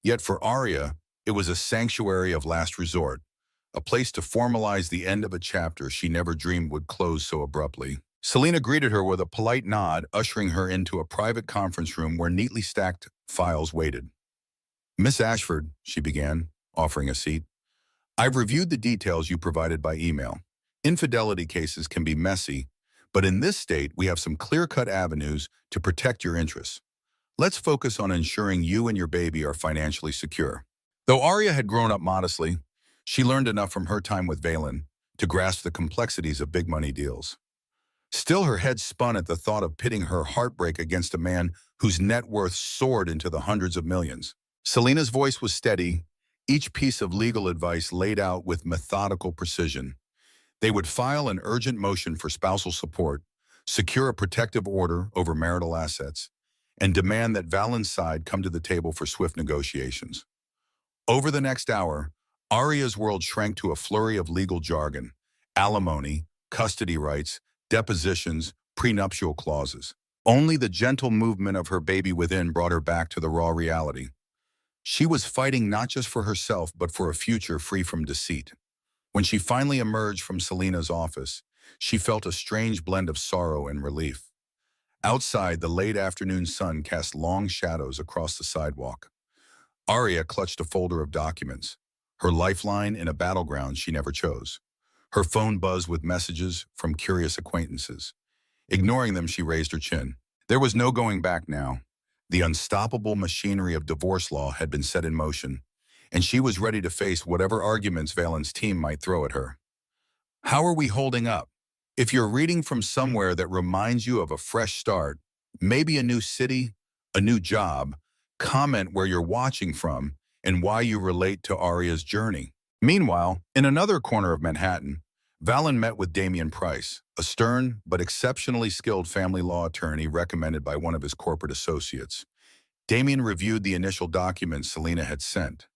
Yet for Arya, it was a sanctuary of last resort, a place to formalize the end of a chapter she never dreamed would close so abruptly. Selena greeted her with a polite nod, ushering her into a private conference room where neatly stacked files waited. "Miss Ashford," she began, offering a seat, "I've reviewed the details you provided by email. Infidelity cases can be messy, but in this state, we have some clear-cut avenues to protect your interests. Let's focus on ensuring you and your baby are financially secure." Though Arya had grown up modestly, she learned enough from her time with Valen to grasp the complexities of big-money deals. Still, her head spun at the thought of pitting her heartbreak against a man whose net worth soared into the hundreds of millions. Selena's voice was steady, each piece of legal advice laid out with methodical precision. They would file an urgent motion for spousal support, secure a protective order over marital assets, and demand that Valen's side come to the table for swift negotiations. Over the next hour, Arya's world shrank to a flurry of legal jargon: alimony, custody rights, depositions, prenuptial clauses. Only the gentle movement of her baby within brought her back to the raw reality. She was fighting not just for herself, but for a future free from deceit. When she finally emerged from Selena's office, she felt a strange blend of sorrow and relief. Outside, the late afternoon sun cast long shadows across the sidewalk. Arya clutched a folder of documents, her lifeline in a battleground she never chose. Her phone buzzed with messages from curious acquaintances. Ignoring them, she raised her chin. There was no going back now. The unstoppable machinery of divorce law had been set in motion, and she was ready to face whatever arguments Valen's team might throw at her. How are we holding up? If you're reading from somewhere that reminds you of a fresh start, maybe a new city, a new job, comment where you're watching from and why you relate to Arya's journey. Meanwhile, in another corner of Manhattan, Valen met with Damian Price, a stern but exceptionally skilled family law attorney recommended by one of his corporate associates. Damian reviewed the initial documents Selena had sent.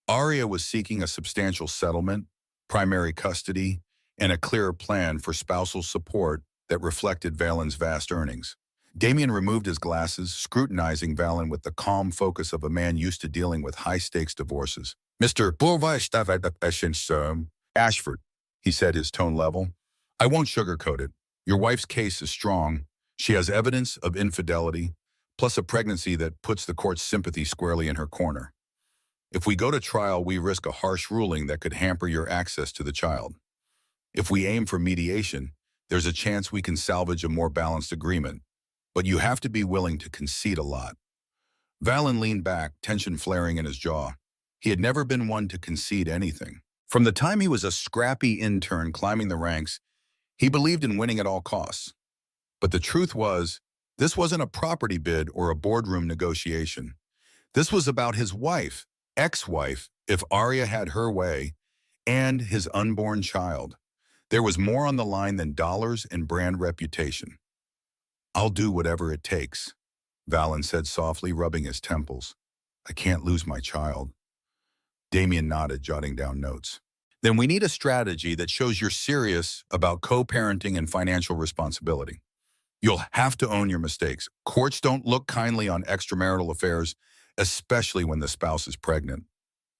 Arya was seeking a substantial settlement, primary custody, and a clearer plan for spousal support that reflected Valen's vast earnings. Damian removed his glasses, scrutinizing Valen with the calm focus of a man used to dealing with high-stakes divorces. "Mr. Ashford," he said, his tone level, "I won't sugarcoat it. Your wife's case is strong. She has evidence of infidelity, plus a pregnancy that puts the court's sympathy squarely in her corner. If we go to trial, we risk a harsh ruling that could hamper your access to the child. If we aim for mediation, there's a chance we can salvage a more balanced agreement, but you have to be willing to concede a lot." Valen leaned back, tension flaring in his jaw. He had never been one to concede anything. From the time he was a scrappy intern climbing the ranks, he believed in winning at all costs. But the truth was, this wasn't a property bid or a boardroom negotiation. This was about his wife, ex-wife, if Arya had her way, and his unborn child. There was more on the line than dollars and brand reputation. "I'll do whatever it takes," Valen said softly, rubbing his temples. "I can't lose my child." Damian nodded, jotting down notes. then we need a strategy that shows you're serious about co-parenting and financial responsibility. You'll have to own your mistakes. Courts don't look kindly on extramarital affairs, especially when the spouse is pregnant.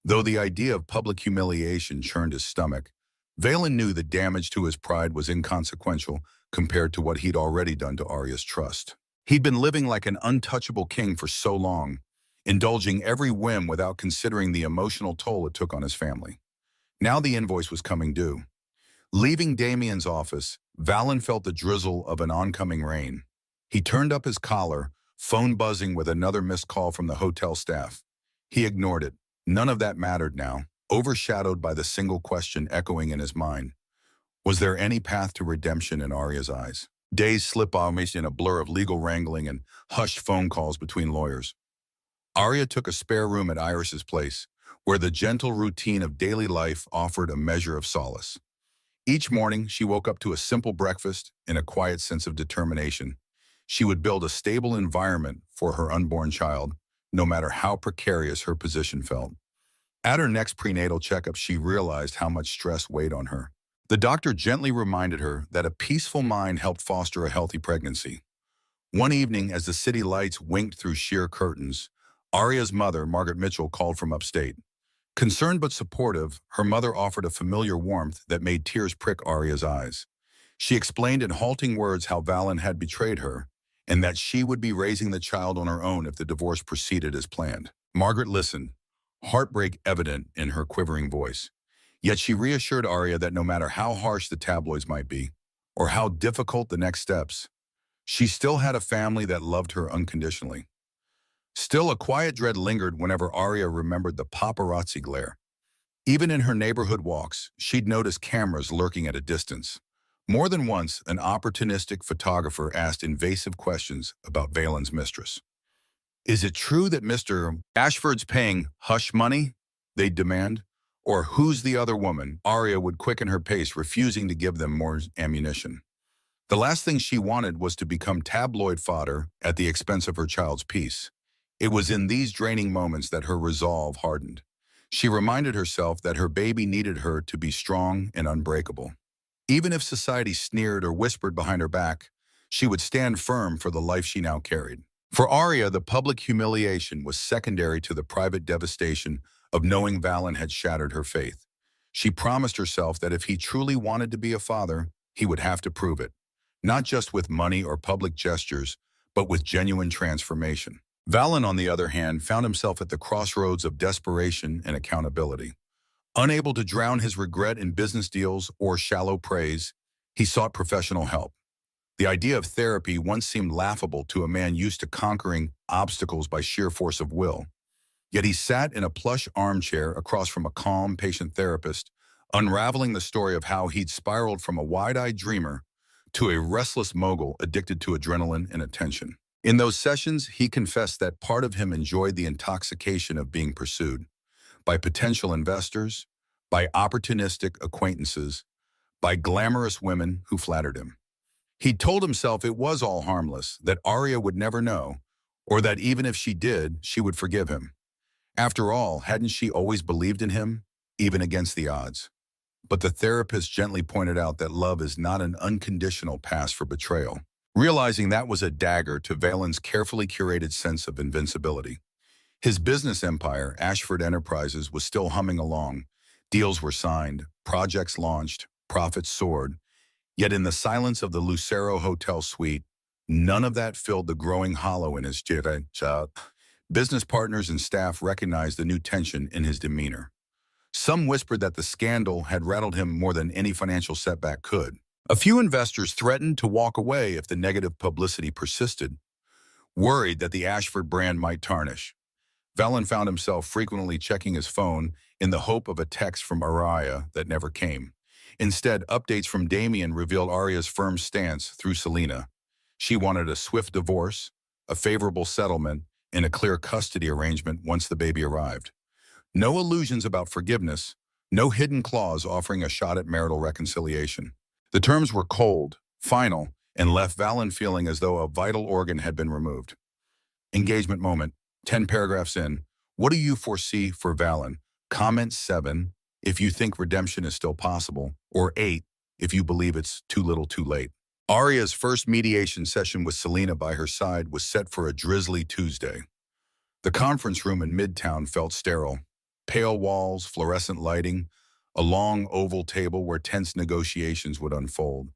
Though the idea of public humiliation churned his stomach, Valen knew the damage to his pride was inconsequential compared to what he'd already done to Arya's trust. He'd been living like an untouchable king for so long, indulging every whim without considering the emotional toll it took on his family. Now the invoice was coming due. Leaving Damien's office, Valen felt the drizzle of an oncoming rain. He turned up his collar, phone buzzing with another missed call from the hotel staff. He ignored it. None of that mattered now, overshadowed by the single question echoing in his mind. Was there any path to redemption in Arya's eyes? Days slip by in a blur of legal wrangling and hushed phone calls between lawyers. Arya took a spare room at Iris's place, where the gentle routine of daily life offered a measure of solace. Each morning, she woke up to a simple breakfast and a quiet sense of determination. She would build a stable environment for her unborn child, no matter how precarious her position felt. At her next prenatal checkup, she realized how much stress weighed on her. The doctor gently reminded her that a peaceful mind helped foster a healthy pregnancy. One evening, as the city lights winked through sheer curtains, Arya's mother, Margaret Mitchell, called from upstate. Concerned but supportive, her mother offered a familiar warmth that made tears prick Arya's eyes. She explained in halting words how Valen had betrayed her, and that she would be raising the child on her own if the divorce proceeded as planned. Margaret listened, heartbreak evident in her quivering voice. Yet she reassured Arya that no matter how harsh the tabloids might be, or how difficult the next steps, she still had a family that loved her unconditionally. Still, a quiet dread lingered whenever Arya remembered the paparazzi glare. Even in her neighborhood walks, she'd notice cameras lurking at a distance. More than once, an opportunistic photographer asked invasive questions about Valen's mistress. Is it true that Mr. Ashford's paying hush money? They'd demand. Or who's the other woman? Arya would quicken her pace, refusing to give them more ammunition. The last thing she wanted was to become tabloid fodder at the expense of her child's peace. It was in these draining moments that her resolve hardened. She reminded herself that her baby needed her to be strong and unbreakable. Even if society sneered or whispered behind her back, she would stand firm for the life she now carried. For Arya, the public humiliation was secondary to the private devastation of knowing Valen had shattered her faith. She promised herself that if he truly wanted to be a father, he would have to prove it, not just with money or public gestures, but with genuine transformation. Valen, on the other hand, found himself at the crossroads of desperation and accountability. Unable to drown his regret in business deals or shallow praise, he sought professional help. The idea of therapy once seemed laughable to a man used to conquering obstacles by sheer force of will. Yet he sat in a plush armchair across from a calm, patient therapist, unraveling the story of how he'd spiraled from a wide-eyed dreamer to a restless mogul addicted to adrenaline and attention. In those sessions, he confessed that part of him enjoyed the intoxication of being pursued by potential investors, by opportunistic acquaintances, by glamorous women who flattered him. He'd told himself it was all harmless, that Arya would never know, or that even if she did, she would forgive him. After all, hadn't she always believed in him, even against the odds? But the therapist gently pointed out that love is not an unconditional pass for betrayal. Realizing that was a dagger to Valen's carefully curated sense of invincibility. His business empire, Ashford Enterprises, was still humming along. Deals were signed, projects launched, profits soared. Yet in the silence of the Lucero Hotel suite, none of that filled the growing hollow in his chest. Business partners and staff recognized the new tension in his demeanor. Some whispered that the scandal had rattled him more than any financial setback could. A few investors threatened to walk away if the negative publicity persisted, worried that the Ashford brand might tarnish. Valen found himself frequently checking his phone in the hope of a text from Arya that never came. Instead, updates from Damien revealed Arya's firm stance through Selena. She wanted a swift divorce, a favorable settlement, and a clear custody arrangement once the baby arrived. No illusions about forgiveness, no hidden clause offering a shot at marital reconciliation. The terms were cold, final, and left Valen feeling as though a vital organ had been removed. Engagement moment, 10 paragraphs in. What do you foresee for Valen? Comment 7. if you think redemption is still possible, or 8 if you believe it's too little too late. Arya's first mediation session with Selena by her side was set for a drizzly Tuesday. The conference room in Midtown felt sterile. Pale walls, fluorescent lighting, a long oval table where tense negotiations would unfold.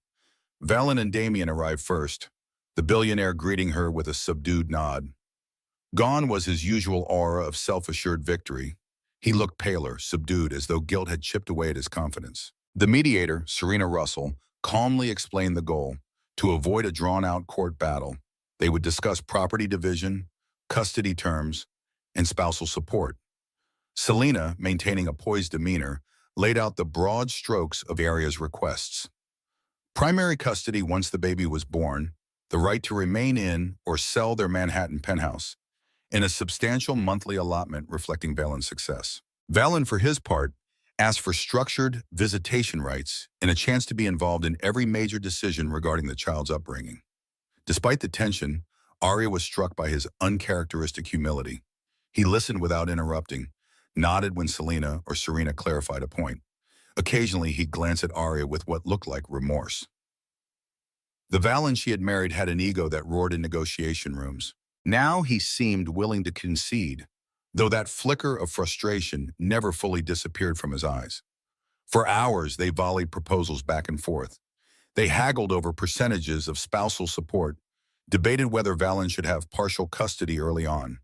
Valen and Damien arrived first, the billionaire greeting her with a subdued nod. Gone was his usual aura of self-assured victory. He looked paler, subdued, as though guilt had chipped away at his confidence. The mediator, Serena Russell, calmly explained the goal: to avoid a drawn-out court battle. They would discuss property division, custody terms, and spousal support. Selena, maintaining a poised demeanor, laid out the broad strokes of Arya's requests. Primary custody once the baby was born, the right to remain in or sell their Manhattan penthouse, and a substantial monthly allotment reflecting Valen's success. Valen, for his part, asked for structured visitation rights and a chance to be involved in every major decision regarding the child's upbringing. Despite the tension, Arya was struck by his uncharacteristic humility. He listened without interrupting, nodded when Selena or Serena clarified a point. Occasionally, he'd glance at Arya with what looked like remorse. The Valen she had married had an ego that roared in negotiation rooms. Now he seemed willing to concede, though that flicker of frustration never fully disappeared from his eyes. For hours, they volleyed proposals back and forth. They haggled over percentages of spousal support, debated whether Valen should have partial custody early on.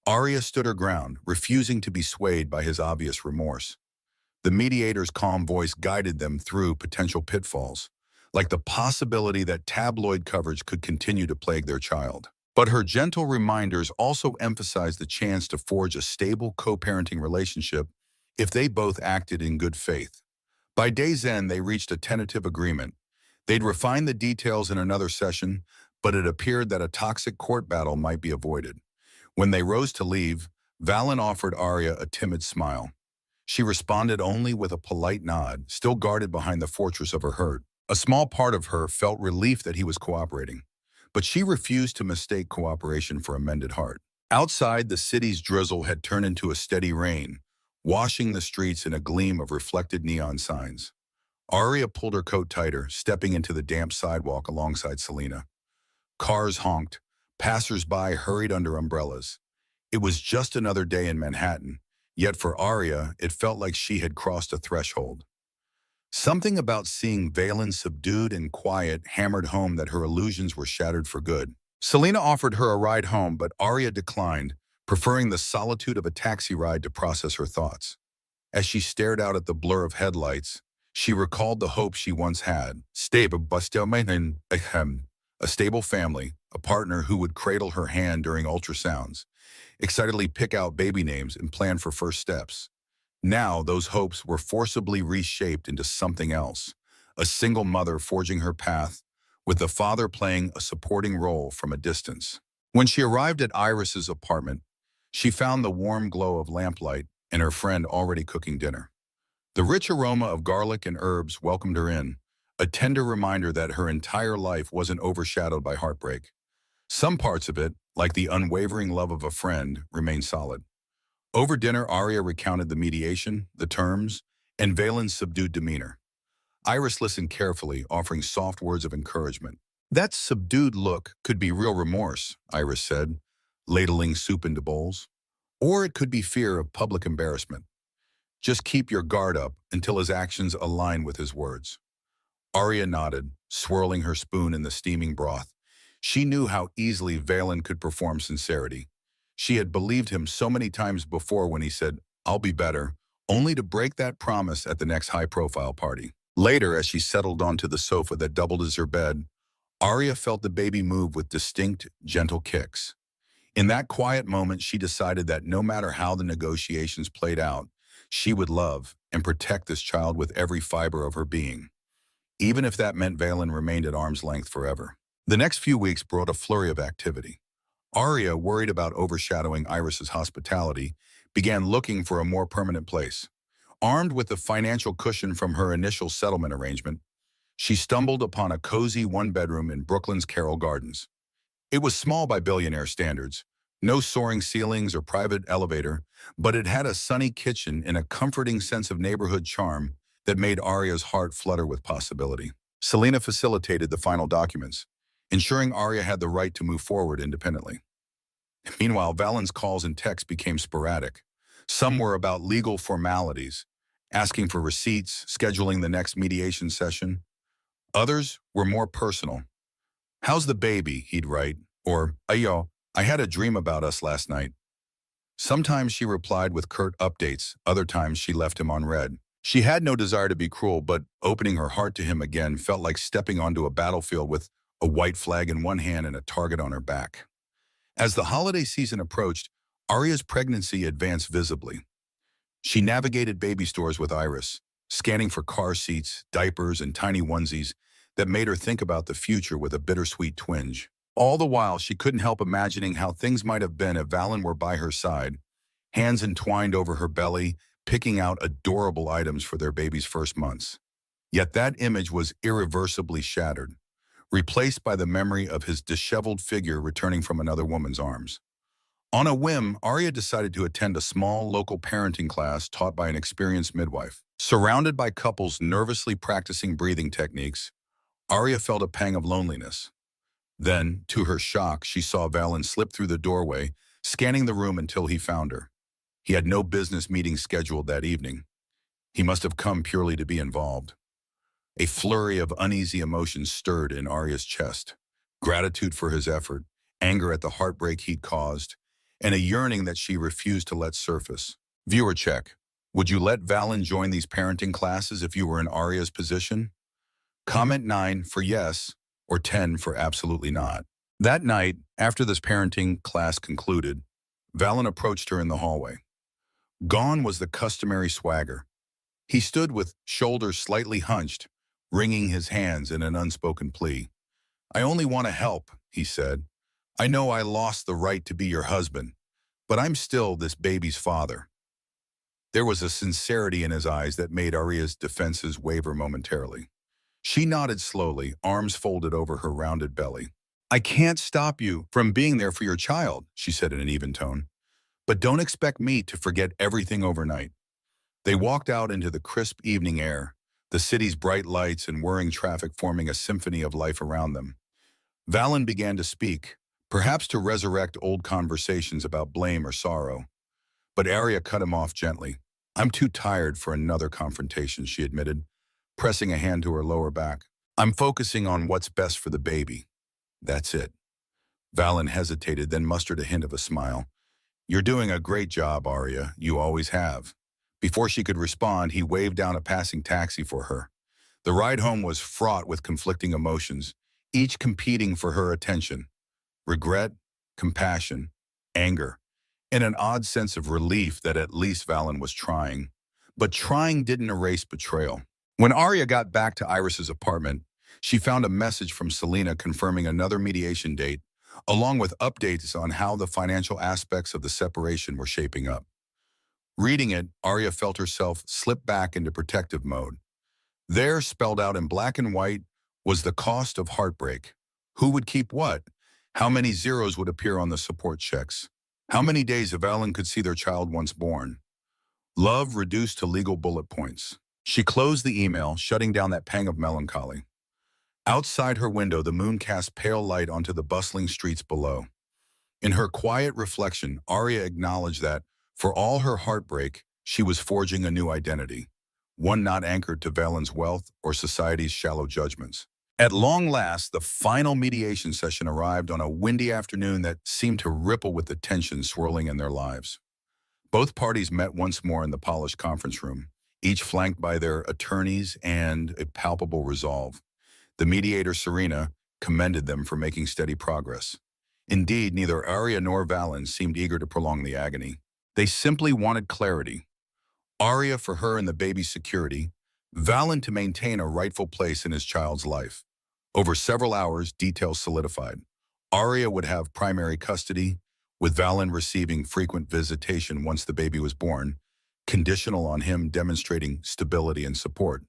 Arya stood her ground, refusing to be swayed by his obvious remorse. The mediator's calm voice guided them through potential pitfalls, like the possibility that tabloid coverage could continue to plague their child. But her gentle reminders also emphasized the chance to forge a stable co-parenting relationship if they both acted in good faith. By day's end, they reached a tentative agreement. They'd refine the details in another session, but it appeared that a toxic court battle might be avoided. When they rose to leave, Valen offered Arya a timid smile. She responded only with a polite nod, still guarded behind the fortress of her hurt. A small part of her felt relief that he was cooperating, but she refused to mistake cooperation for a mended heart. Outside, the city's drizzle had turned into a steady rain, washing the streets in a gleam of reflected neon signs. Arya pulled her coat tighter, stepping into the damp sidewalk alongside Selena. Cars honked, passers-by hurried under umbrellas. It was just another day in Manhattan, yet for Arya, it felt like she had crossed a threshold. Something about seeing Valen subdued and quiet hammered home that her illusions were shattered for good. Selena offered her a ride home, but Arya declined, preferring the solitude of a taxi ride to process her thoughts. As she stared out at the blur of headlights, she recalled the hope she once had: a stable family, a partner who would cradle her hand during ultrasounds, excitedly pick out baby names and plan for first steps. Now, those hopes were forcibly reshaped into something else: a single mother forging her path, with the father playing a supporting role from a distance. When she arrived at Iris's apartment, she found the warm glow of lamplight and her friend already cooking dinner. The rich aroma of garlic and herbs welcomed her in, a tender reminder that her entire life wasn't overshadowed by heartbreak. Some parts of it, like the unwavering love of a friend, remained solid. Over dinner, Arya recounted the mediation, the terms, and Valen's subdued demeanor. Iris listened carefully, offering soft words of encouragement. "That subdued look could be real remorse," Iris said, ladling soup into bowls. "Or it could be fear of public embarrassment. Just keep your guard up until his actions align with his words." Arya nodded, swirling her spoon in the steaming broth. She knew how easily Valen could perform sincerity. She had believed him so many times before when he said, "I'll be better," only to break that promise at the next high-profile party. Later, as she settled onto the sofa that doubled as her bed, Arya felt the baby move with distinct, gentle kicks. In that quiet moment, she decided that no matter how the negotiations played out, she would love and protect this child with every fiber of her being, even if that meant Valen remained at arm's length forever. The next few weeks brought a flurry of activity. Arya, worried about overshadowing Iris's hospitality, began looking for a more permanent place. Armed with the financial cushion from her initial settlement arrangement, she stumbled upon a cozy one-bedroom in Brooklyn's Carroll Gardens. It was small by billionaire standards, No soaring ceilings or private elevator, but it had a sunny kitchen and a comforting sense of neighborhood charm that made Arya's heart flutter with possibility. Selena facilitated the final documents, ensuring Arya had the right to move forward independently. Meanwhile, Valen's calls and texts became sporadic. Some were about legal formalities, asking for receipts, scheduling the next mediation session. Others were more personal. "How's the baby?" he'd write, or "Ayo, I had a dream about us last night." Sometimes she replied with curt updates, other times she left him on read. She had no desire to be cruel, but opening her heart to him again felt like stepping onto a battlefield with a white flag in one hand and a target on her back. As the holiday season approached, Arya's pregnancy advanced visibly. She navigated baby stores with Iris, scanning for car seats, diapers, and tiny onesies that made her think about the future with a bittersweet twinge. All the while, she couldn't help imagining how things might have been if Valen were by her side, hands entwined over her belly, picking out adorable items for their baby's first months. Yet that image was irreversibly shattered, replaced by the memory of his disheveled figure returning from another woman's arms. On a whim, Arya decided to attend a small local parenting class taught by an experienced midwife. Surrounded by couples nervously practicing breathing techniques, Arya felt a pang of loneliness. Then, to her shock, she saw Valen slip through the doorway, scanning the room until he found her. He had no business meeting scheduled that evening. He must have come purely to be involved. A flurry of uneasy emotions stirred in Arya's chest. Gratitude for his effort, anger at the heartbreak he'd caused, and a yearning that she refused to let surface. Viewer check. Would you let Valen join these parenting classes if you were in Arya's position? Comment 9 for yes, or 10 for absolutely not. That night, after this parenting class concluded, Valen approached her in the hallway. Gone was the customary swagger. He stood with shoulders slightly hunched, wringing his hands in an unspoken plea. "I only want to help," he said. "I know I lost the right to be your husband, but I'm still this baby's father." There was a sincerity in his eyes that made Arya's defenses waver momentarily. She nodded slowly, arms folded over her rounded belly. "I can't stop you from being there for your child," she said in an even tone. "But don't expect me to forget everything overnight." They walked out into the crisp evening air, the city's bright lights and whirring traffic forming a symphony of life around them. Valen began to speak, perhaps to resurrect old conversations about blame or sorrow. But Arya cut him off gently. "I'm too tired for another confrontation," she admitted, pressing a hand to her lower back. "I'm focusing on what's best for the baby. That's it." Valen hesitated, then mustered a hint of a smile. "You're doing a great job, Arya. You always have." Before she could respond, he waved down a passing taxi for her. The ride home was fraught with conflicting emotions, each competing for her attention. Regret, compassion, anger, and an odd sense of relief that at least Valen was trying. But trying didn't erase betrayal. When Arya got back to Iris's apartment, she found a message from Selena confirming another mediation date, along with updates on how the financial aspects of the separation were shaping up. Reading it, Arya felt herself slip back into protective mode. There, spelled out in black and white, was the cost of heartbreak. Who would keep what? How many zeros would appear on the support checks? How many days Valen could see their child once born? Love reduced to legal bullet points. She closed the email, shutting down that pang of melancholy. Outside her window, the moon cast pale light onto the bustling streets below. In her quiet reflection, Arya acknowledged that, for all her heartbreak, she was forging a new identity, one not anchored to Valen's wealth or society's shallow judgments. At long last, the final mediation session arrived on a windy afternoon that seemed to ripple with the tension swirling in their lives. Both parties met once more in the polished conference room, each flanked by their attorneys and a palpable resolve. The mediator, Serena, commended them for making steady progress. Indeed, neither Arya nor Valen seemed eager to prolong the agony. They simply wanted clarity. Arya for her and the baby's security, Valen to maintain a rightful place in his child's life. Over several hours, details solidified. Arya would have primary custody, with Valen receiving frequent visitation once the baby was born, conditional on him demonstrating stability and support.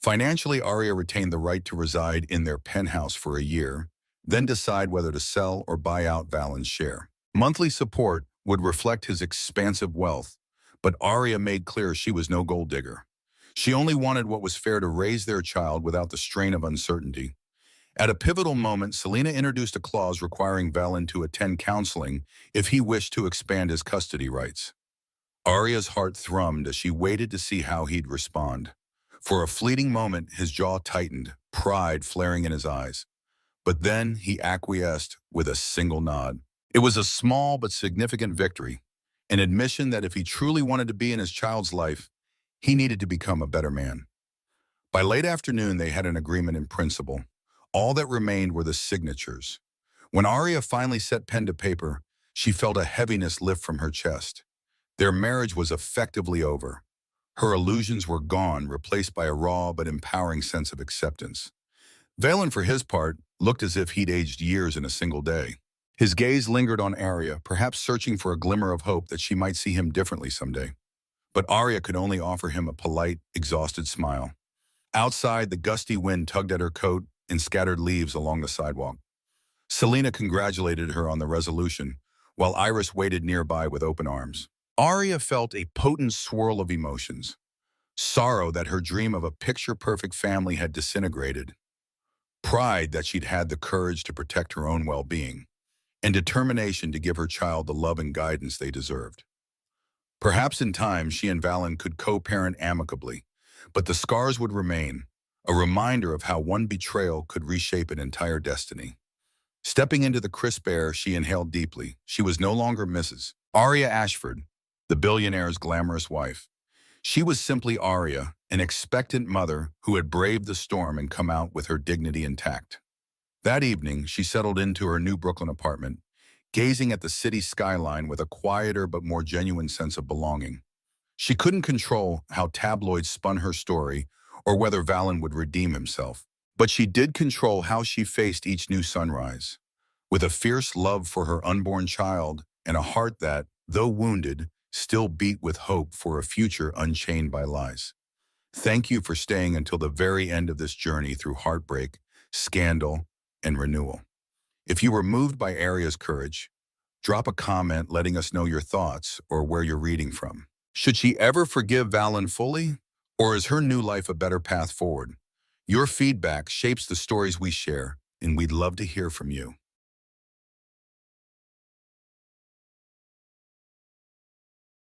Financially, Arya retained the right to reside in their penthouse for a year, then decide whether to sell or buy out Valen's share. Monthly support would reflect his expansive wealth, but Arya made clear she was no gold digger. She only wanted what was fair to raise their child without the strain of uncertainty. At a pivotal moment, Selena introduced a clause requiring Valen to attend counseling if he wished to expand his custody rights. Arya's heart thrummed as she waited to see how he'd respond. For a fleeting moment, his jaw tightened, pride flaring in his eyes. But then he acquiesced with a single nod. It was a small but significant victory, an admission that if he truly wanted to be in his child's life, he needed to become a better man. By late afternoon, they had an agreement in principle. All that remained were the signatures. When Arya finally set pen to paper, she felt a heaviness lift from her chest. Their marriage was effectively over. Her illusions were gone, replaced by a raw but empowering sense of acceptance. Valen, for his part, looked as if he'd aged years in a single day. His gaze lingered on Arya, perhaps searching for a glimmer of hope that she might see him differently someday. But Arya could only offer him a polite, exhausted smile. Outside, the gusty wind tugged at her coat and scattered leaves along the sidewalk. Selena congratulated her on the resolution, while Iris waited nearby with open arms. Arya felt a potent swirl of emotions. Sorrow that her dream of a picture-perfect family had disintegrated. Pride that she'd had the courage to protect her own well-being. And determination to give her child the love and guidance they deserved. Perhaps in time, she and Valen could co-parent amicably, but the scars would remain, a reminder of how one betrayal could reshape an entire destiny. Stepping into the crisp air, she inhaled deeply. She was no longer Mrs. Arya Ashford, the billionaire's glamorous wife. She was simply Arya, an expectant mother who had braved the storm and come out with her dignity intact. That evening, she settled into her new Brooklyn apartment, gazing at the city skyline with a quieter but more genuine sense of belonging. She couldn't control how tabloids spun her story or whether Valen would redeem himself, but she did control how she faced each new sunrise, with a fierce love for her unborn child and a heart that, though wounded, still beat with hope for a future unchained by lies. Thank you for staying until the very end of this journey through heartbreak, scandal, and renewal. If you were moved by Arya's courage, drop a comment letting us know your thoughts or where you're reading from. Should she ever forgive Valen fully, or is her new life a better path forward? Your feedback shapes the stories we share, and we'd love to hear from you.